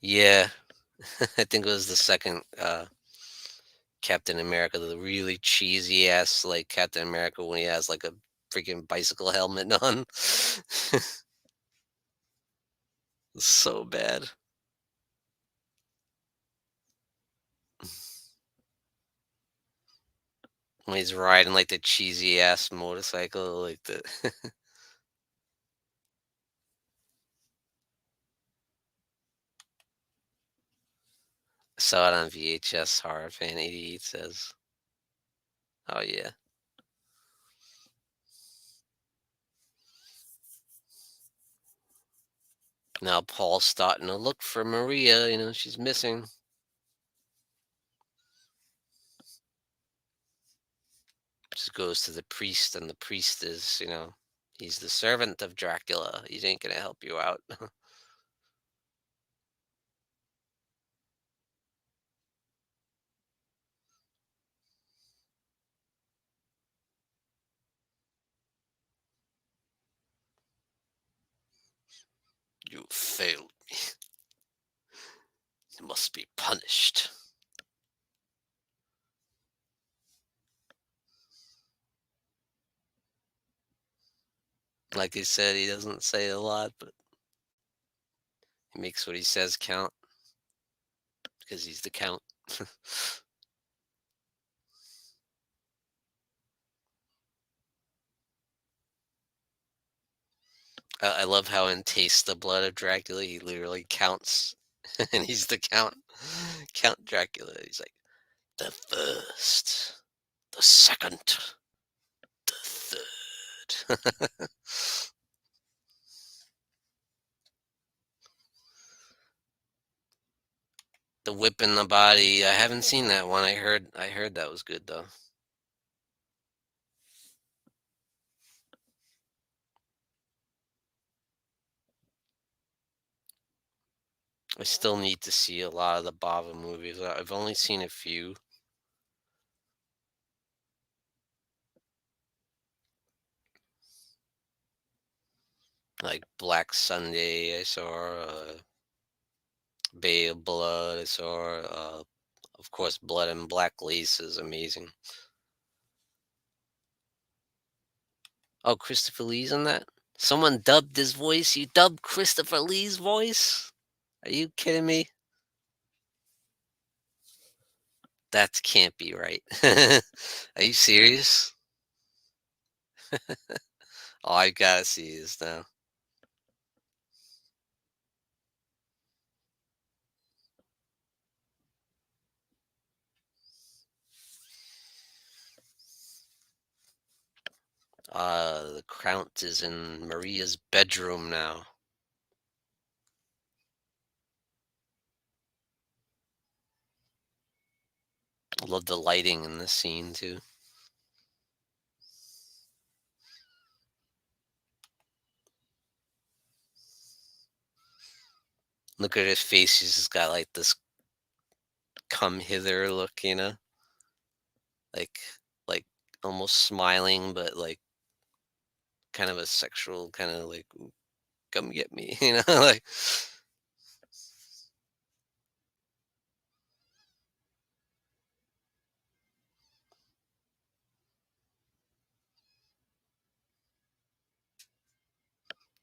Yeah, I think it was the second Captain America, the really cheesy ass like Captain America when he has like a freaking bicycle helmet on. So bad. When he's riding like the cheesy ass motorcycle, like the saw it on VHS. Horror fan 88 says, "Oh yeah." Now Paul's starting to look for Maria. She's missing. Just goes to the priest, and the priest is, he's the servant of Dracula. He ain't gonna help you out. You failed me. You must be punished. Like he said, he doesn't say a lot, but he makes what he says count because he's the count. I love how in Taste the Blood of Dracula, he literally counts, and he's the count. Count Dracula. He's like, the first, the second, the third. The whip in the body. I haven't seen that one. I heard that was good though. I still need to see a lot of the Bava movies. I've only seen a few, like Black Sunday. I saw Bay of Blood. I saw, of course, Blood and Black Lace is amazing. Oh, Christopher Lee's in that? Someone dubbed his voice. You dubbed Christopher Lee's voice? Are you kidding me? That can't be right. Are you serious? Oh, I gotta see this now. The Count is in Maria's bedroom now. I love the lighting in this scene too. Look at his face. He's just got like this come hither look, like like almost smiling, but like kind of a sexual kind of like come get me, like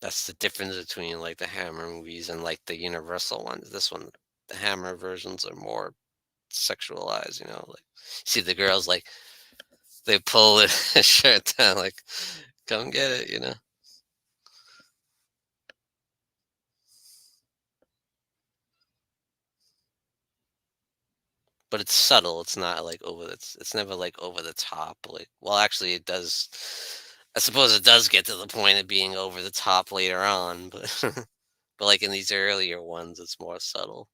that's the difference between like the Hammer movies and like the Universal ones. This one, the Hammer versions are more sexualized, like see the girls like they pull their shirt down like come get it. But it's subtle. It's not like it's never like over the top. Like, well, actually, it does. I suppose it does get to the point of being over the top later on, but but like in these earlier ones, it's more subtle.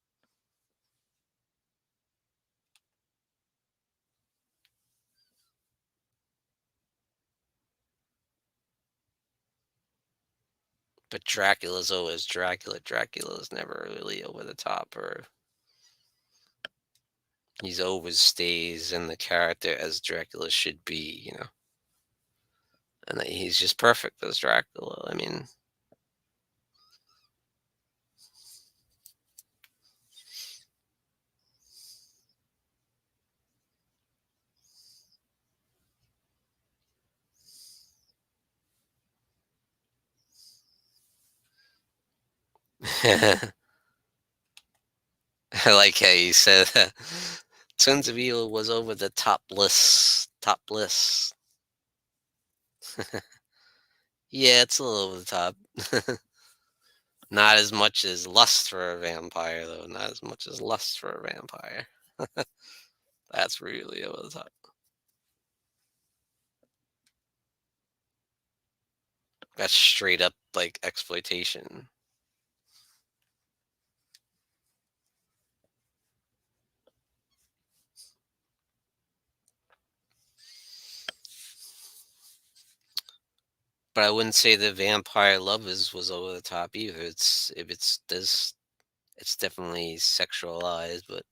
But Dracula's always Dracula. Dracula's never really over the top, or he's always stays in the character as Dracula should be. And that he's just perfect as Dracula. I mean, I like how you said Twins of Evil was over the top list. Top list. Yeah, it's a little over the top. Not as much as Lust for a Vampire, though. Not as much as Lust for a Vampire. That's really over the top. That's straight up like exploitation. But I wouldn't say the Vampire Lovers was over the top either. It's if it's this, it's definitely sexualized, but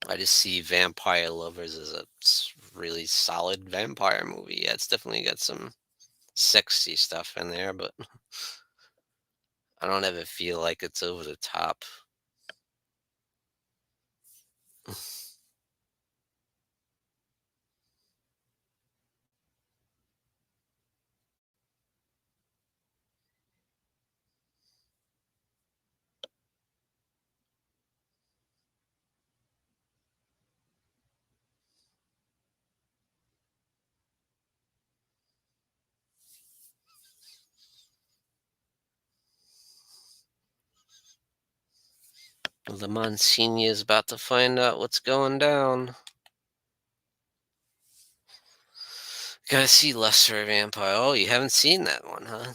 I just see Vampire Lovers as a really solid vampire movie. Yeah, it's definitely got some sexy stuff in there, but I don't ever feel like it's over the top. The Monsignor is about to find out what's going down. Gotta see Lesser Vampire. Oh, you haven't seen that one, huh?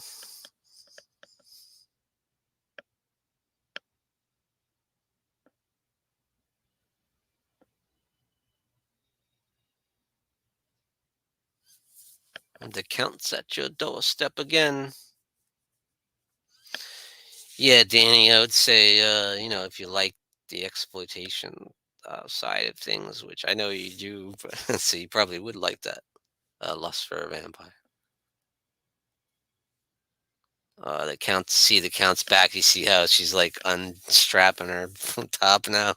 The Count's at your doorstep again. Yeah, Danny, I would say, if you like the exploitation side of things, which I know you do, but so you probably would like that. Lust for a Vampire. See the Count's back. You see how she's like unstrapping her top now.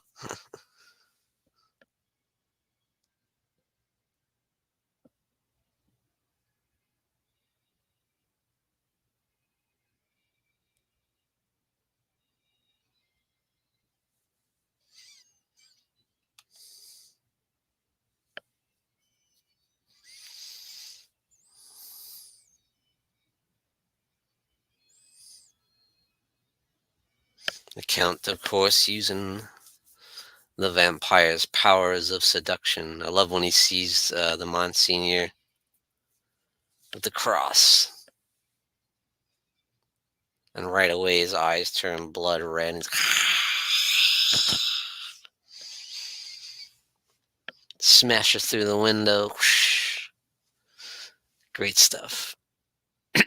The Count, of course, using the vampire's powers of seduction. I love when he sees the Monsignor with the cross. And right away his eyes turn blood red. And smashes through the window. Great stuff.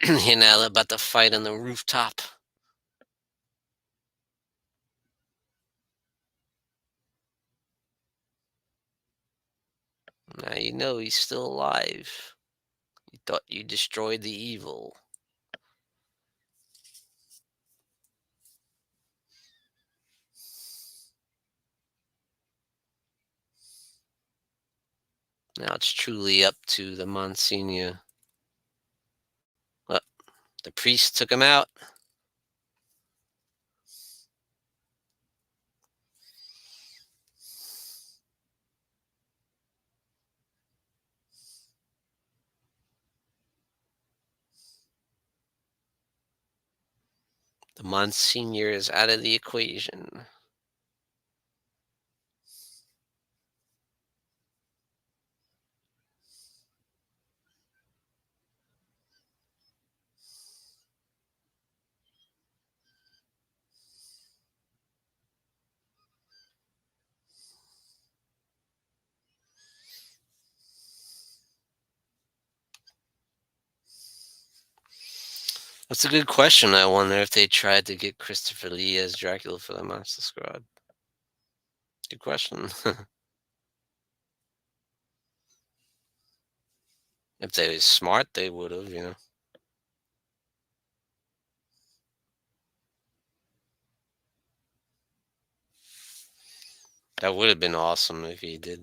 Here now they're about to fight on the rooftop. Now you know he's still alive. You thought you destroyed the evil. Now it's truly up to the Monsignor. Well, the priest took him out. The Monsignor is out of the equation. That's a good question. I wonder if they tried to get Christopher Lee as Dracula for the Monster Squad. Good question. If they were smart, they would have. That would have been awesome if he did.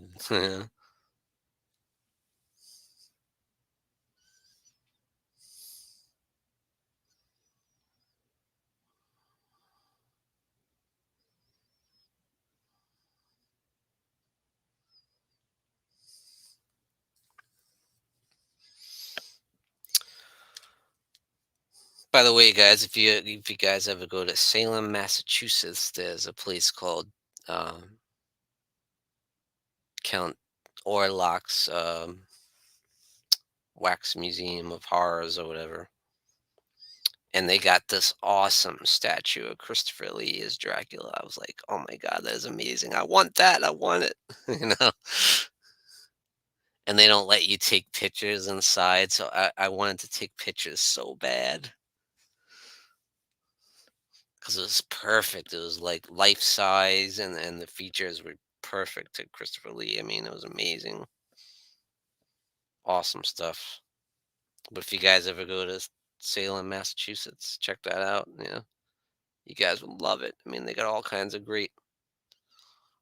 By the way, guys, if you guys ever go to Salem, Massachusetts, there's a place called um, Count Orlok's Wax Museum of Horrors or whatever, and they got this awesome statue of Christopher Lee as Dracula. I was like, "Oh my god, that is amazing! I want that! I want it!" you know. And they don't let you take pictures inside, so I wanted to take pictures so bad because it was perfect. It was like life size, and the features were perfect to Christopher Lee. I mean, it was amazing, awesome stuff. But if you guys ever go to Salem, Massachusetts, check that out. You guys would love it. I mean, they got all kinds of great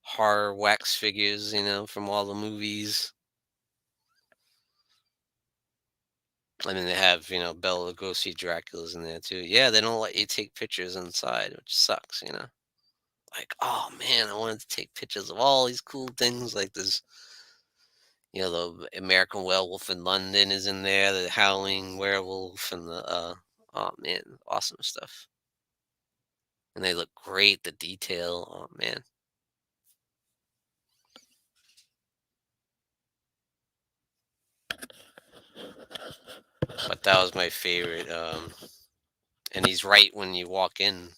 horror wax figures, from all the movies. I mean, they have, Bela Lugosi Dracula's in there too. Yeah, they don't let you take pictures inside, which sucks. Like, oh man, I wanted to take pictures of all these cool things. Like this, the American Werewolf in London is in there, the Howling Werewolf, and oh man, awesome stuff. And they look great. The detail, oh man. But that was my favorite. And he's right when you walk in.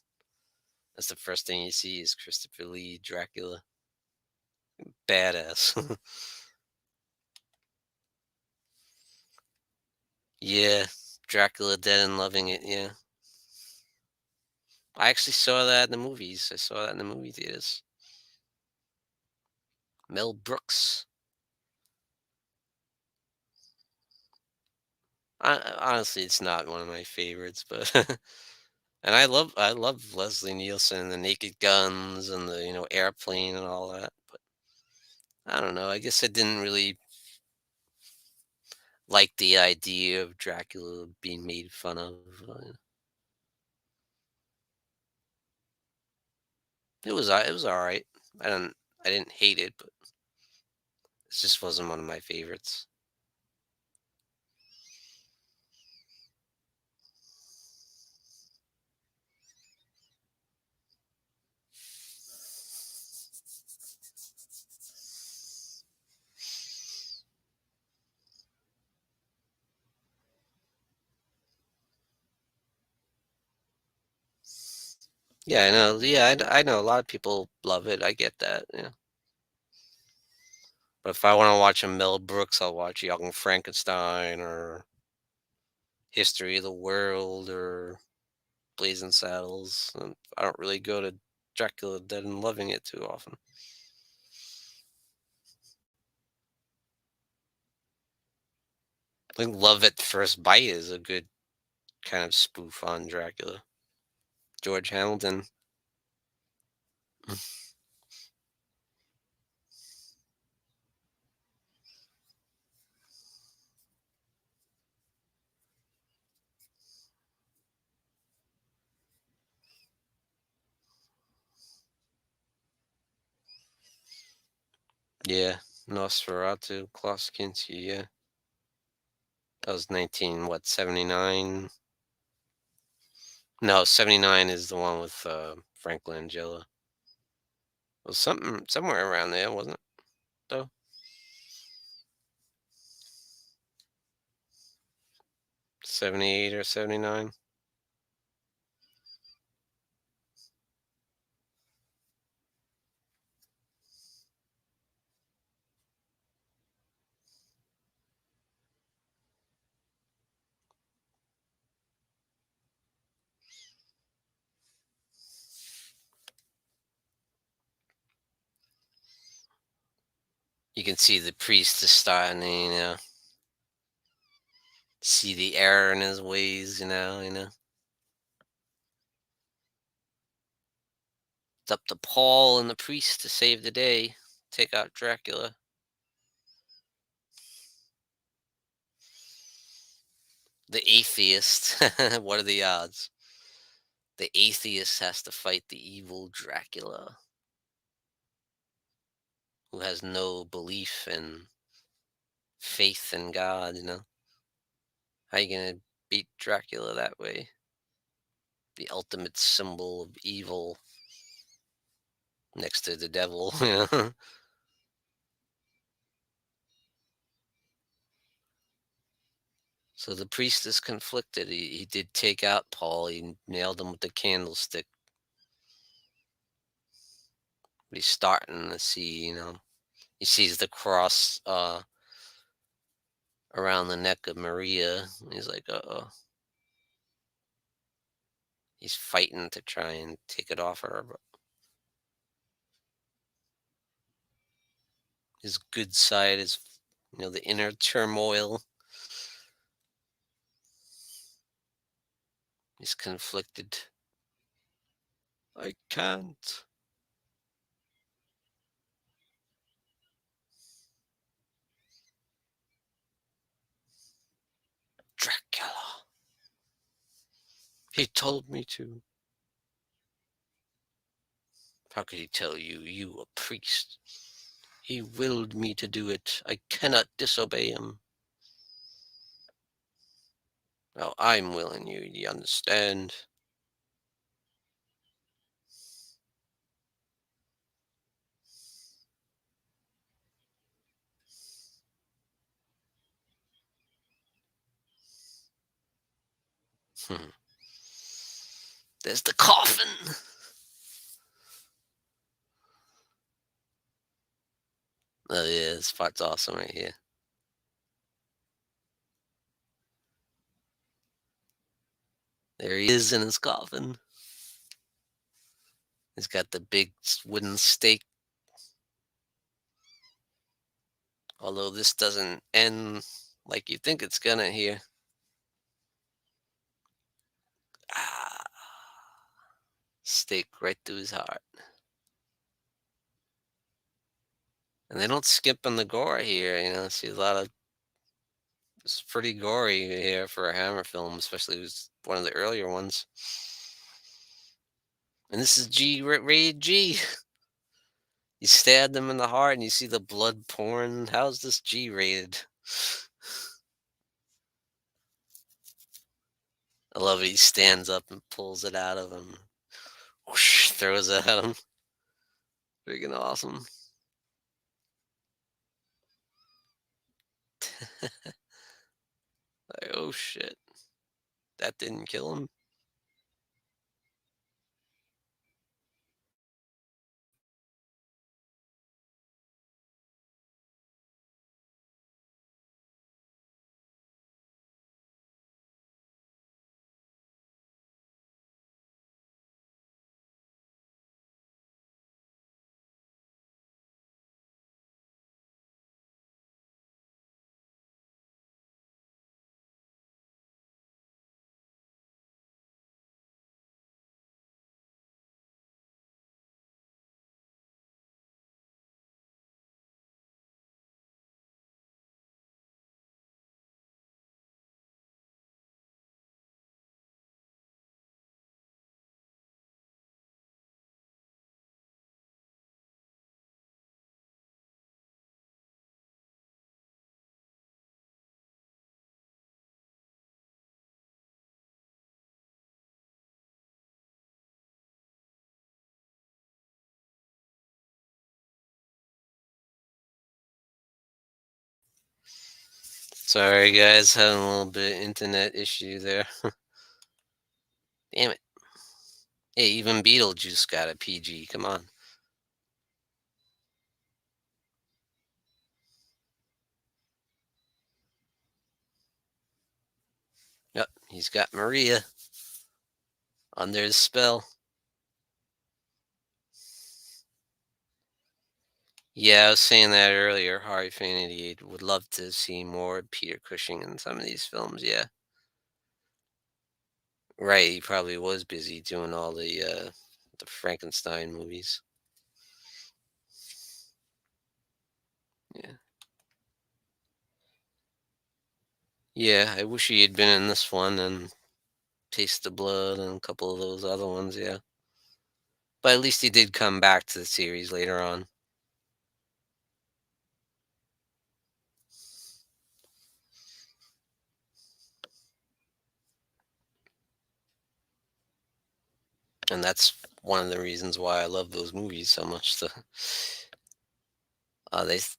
That's the first thing you see is Christopher Lee Dracula. Badass. Yeah, Dracula Dead and Loving It. Yeah, I actually saw that in the movies. I saw that in the movie theaters. Mel Brooks. Honestly, it's not one of my favorites, but and I love Leslie Nielsen and the Naked Guns and the Airplane and all that. But I don't know. I guess I didn't really like the idea of Dracula being made fun of. It was all right. I didn't hate it, but it just wasn't one of my favorites. Yeah, I know. Yeah, I know a lot of people love it. I get that. Yeah. But if I want to watch a Mel Brooks, I'll watch Young Frankenstein or History of the World or Blazing Saddles. And I don't really go to Dracula Dead and Loving It too often. I think Love at First Bite is a good kind of spoof on Dracula. George Hamilton. Yeah, Nosferatu, Klaus Kinski. Yeah, that was 79. No, 79 is the one with Frank Langella. It was something somewhere around there, wasn't it? Though 78 or 79. You can see the priest is starting to, see the error in his ways. It's up to Paul and the priest to save the day, take out Dracula. The atheist. What are the odds? The atheist has to fight the evil Dracula, who has no belief and faith in God. How you gonna beat Dracula that way? the ultimate symbol of evil next to the devil. So the priest is conflicted. He did take out Paul. He nailed him with the candlestick. But he's starting to see, he sees the cross around the neck of Maria. He's like, uh-oh. He's fighting to try and take it off her. But his good side is, the inner turmoil. He's conflicted. I can't. Dracula. He told me to. How could he tell you, you a priest? He willed me to do it. I cannot disobey him. Well, I'm willing you, you understand? Hmm. There's the coffin. Oh yeah, this part's awesome right here. There he is in his coffin. He's got the big wooden stake. Although this doesn't end like you think it's gonna here. Ah, stake right through his heart. And they don't skip on the gore here, see a lot of it's pretty gory here for a Hammer film, especially it was one of the earlier ones. And this is rated G. You stab them in the heart and you see the blood pouring. How's this G rated? I love it. He stands up and pulls it out of him. Whoosh, throws it at him. Freaking awesome. Like, oh shit. That didn't kill him. Sorry guys, having a little bit of internet issue there. Damn it. Hey, even Beetlejuice got a PG. Come on. Yep, he's got Maria under his spell. Yeah, I was saying that earlier. Harvey Fanny would love to see more Peter Cushing in some of these films. Yeah, right. He probably was busy doing all the Frankenstein movies. Yeah, yeah. I wish he had been in this one and Taste the Blood and a couple of those other ones. Yeah, but at least he did come back to the series later on. and that's one of the reasons why I love those movies so much.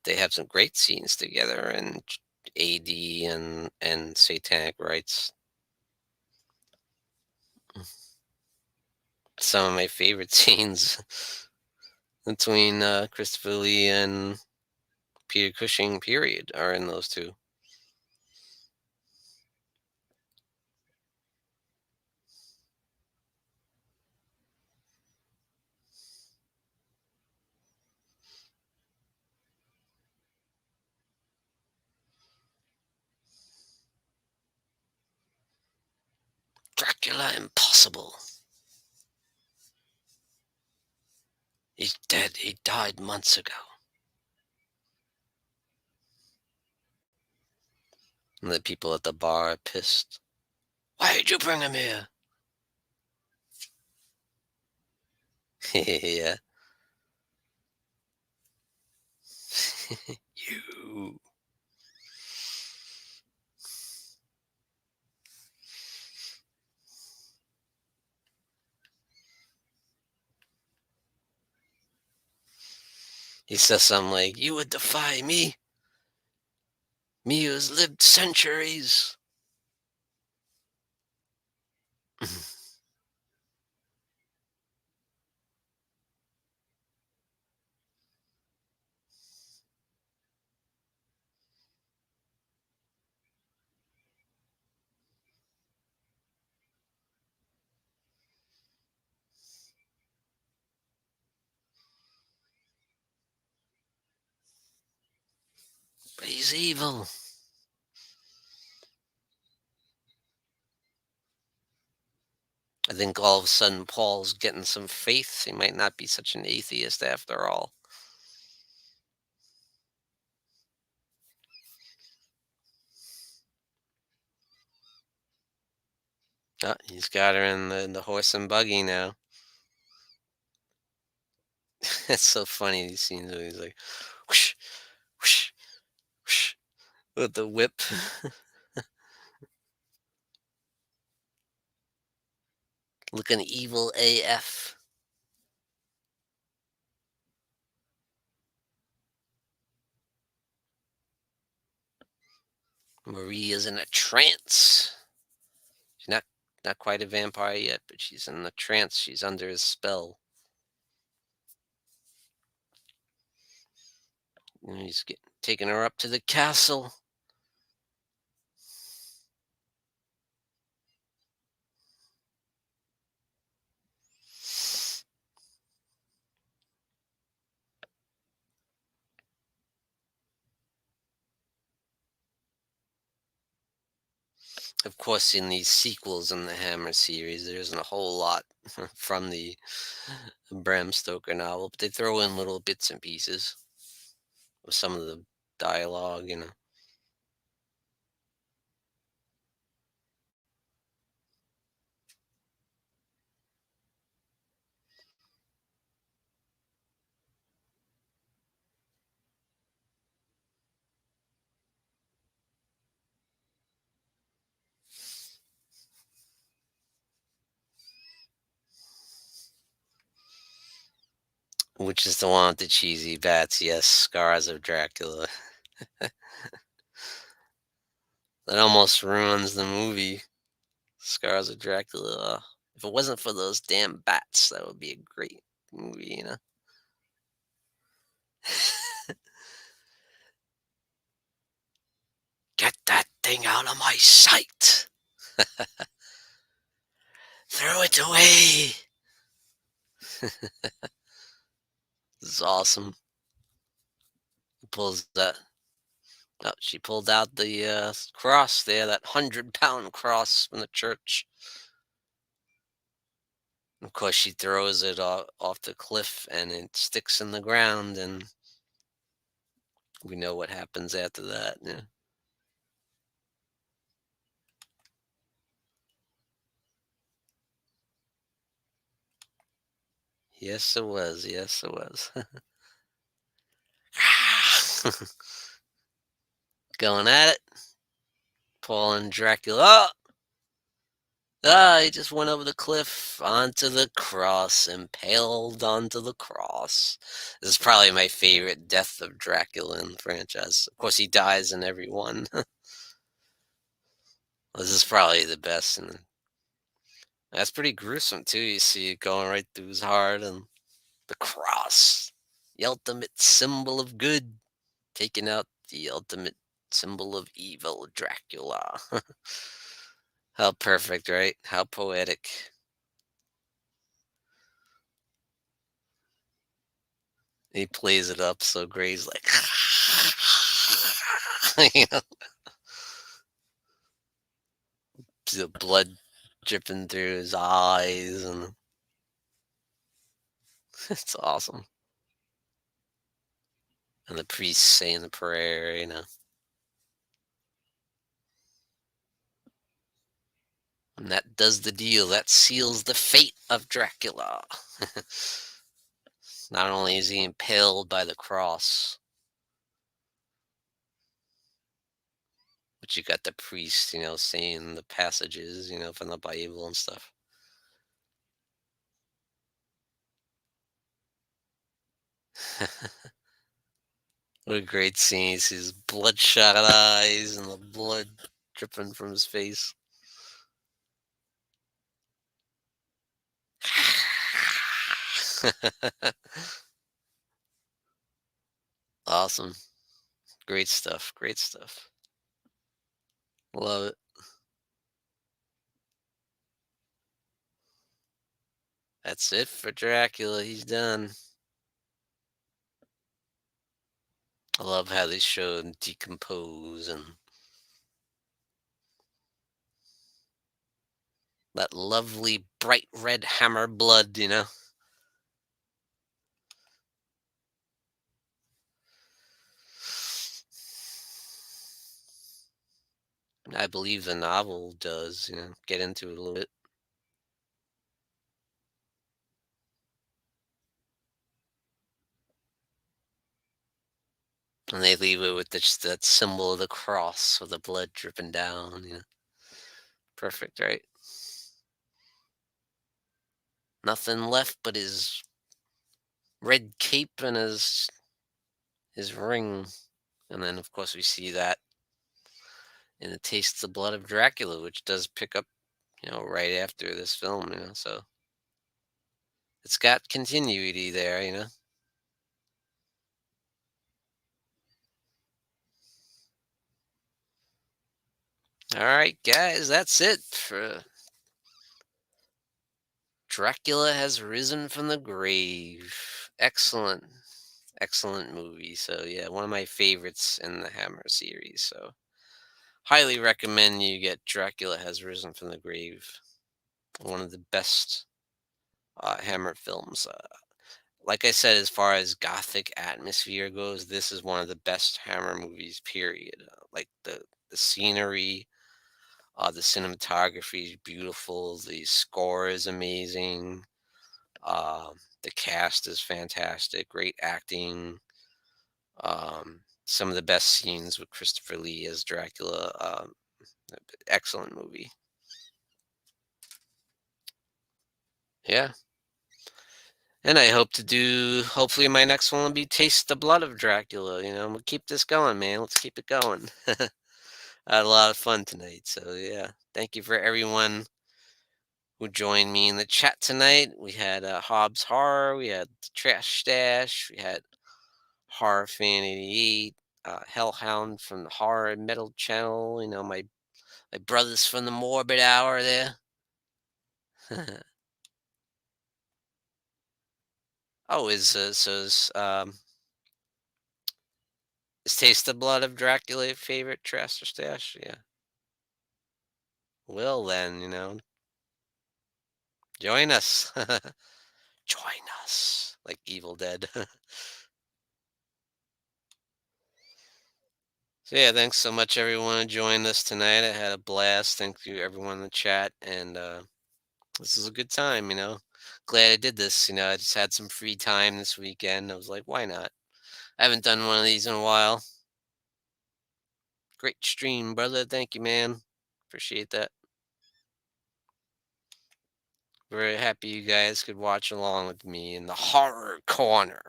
They have some great scenes together, and AD and Satanic Rites. Some of my favorite scenes between Christopher Lee and Peter Cushing, period, are in those two. Dracula impossible. He's dead. He died months ago. And the people at the bar are pissed. Why did you bring him here? Yeah. You. He says something like, "You would defy me? Me who has lived centuries." But he's evil. I think all of a sudden Paul's getting some faith. He might not be such an atheist after all. He's got her in the horse and buggy now. It's so funny, these scenes where he's like, whoosh, whoosh, whoosh, with the whip. Looking evil AF. Marie is in a trance. She's not quite a vampire yet, but she's in the trance. She's under his spell. And he's taking her up to the castle. Of course, in these sequels in the Hammer series, there isn't a whole lot from the Bram Stoker novel, but they throw in little bits and pieces with some of the dialogue. Which is the one with the cheesy bats? Yes, Scars of Dracula. That almost ruins the movie. Scars of Dracula. If it wasn't for those damn bats, that would be a great movie. Get that thing out of my sight! Throw it away! This is awesome. Pulls that. Oh, she pulled out the cross there, that 100-pound cross from the church. Of course, she throws it off the cliff and it sticks in the ground, and we know what happens after that. Yeah. Yes, it was. Yes, it was. Going at it. Paul and Dracula. Ah, he just went over the cliff onto the cross, impaled onto the cross. This is probably my favorite death of Dracula in the franchise. Of course, he dies in every one. This is probably the best, and that's pretty gruesome too. You see it going right through his heart, and the cross, the ultimate symbol of good, taking out the ultimate symbol of evil, Dracula. How perfect, right? How poetic. He plays it up so great. He's like, you know, the blood dripping through his eyes, and it's awesome. And the priest saying the prayer, and that does the deal. That seals the fate of Dracula. Not only is he impaled by the cross, but you got the priest, saying the passages, from the Bible and stuff. What a great scene. He sees his bloodshot eyes and the blood dripping from his face. Awesome. Great stuff. Great stuff. Love it. That's it for Dracula. He's done. I love how they show him decompose and that lovely bright red hammer blood. I believe the novel does, get into it a little bit. And they leave it with just that symbol of the cross with the blood dripping down. Perfect, right? Nothing left but his red cape and his ring. And then of course we see that in the Taste the Blood of Dracula, which does pick up, right after this film. So it's got continuity there. All right, guys, that's it for Dracula Has Risen from the Grave. Excellent, excellent movie. So yeah, one of my favorites in the Hammer series. So highly recommend you get Dracula Has Risen from the Grave. One of the best Hammer films. Like I said, as far as gothic atmosphere goes, this is one of the best Hammer movies. Period. Like the scenery, the cinematography is beautiful. The score is amazing. The cast is fantastic. Great acting. Some of the best scenes with Christopher Lee as Dracula. Excellent movie. Yeah. And I hope to do, hopefully, my next one will be Taste the Blood of Dracula. We'll keep this going, man. Let's keep it going. I had a lot of fun tonight. So, yeah. Thank you for everyone who joined me in the chat tonight. We had Hobbs Horror, we had the Trash Stash, we had Horror Fan 88, Hellhound from the Horror Metal Channel, my brothers from the Morbid Hour there. Oh, is Taste the Blood of Dracula your favorite Trash Stash? Yeah. Well, then, join us. Join us. Like Evil Dead. So yeah, thanks so much everyone who joined us tonight. I had a blast. Thank you everyone in the chat, and this is a good time. Glad I did this. I just had some free time this weekend. I was like, why not? I haven't done one of these in a while. Great stream, brother. Thank you, man. Appreciate that. Very happy you guys could watch along with me in the horror corner.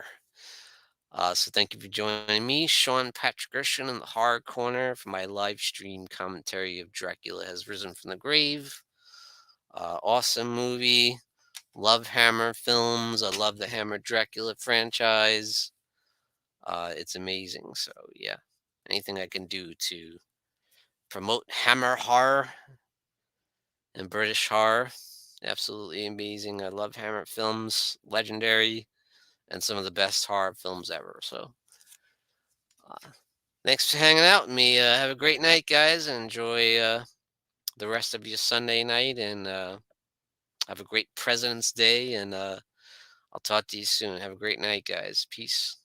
So thank you for joining me, Sean Patrick Erschen, in the horror corner for my live stream commentary of Dracula Has Risen from the Grave. Awesome movie. Love Hammer films. I love the Hammer Dracula franchise. It's amazing. So yeah, anything I can do to promote Hammer horror and British horror, absolutely amazing. I love Hammer films, legendary, and some of the best horror films ever. So uh, thanks for hanging out with me. Have a great night, guys, and enjoy the rest of your Sunday night. And have a great President's Day. And I'll talk to you soon. Have a great night, guys. Peace.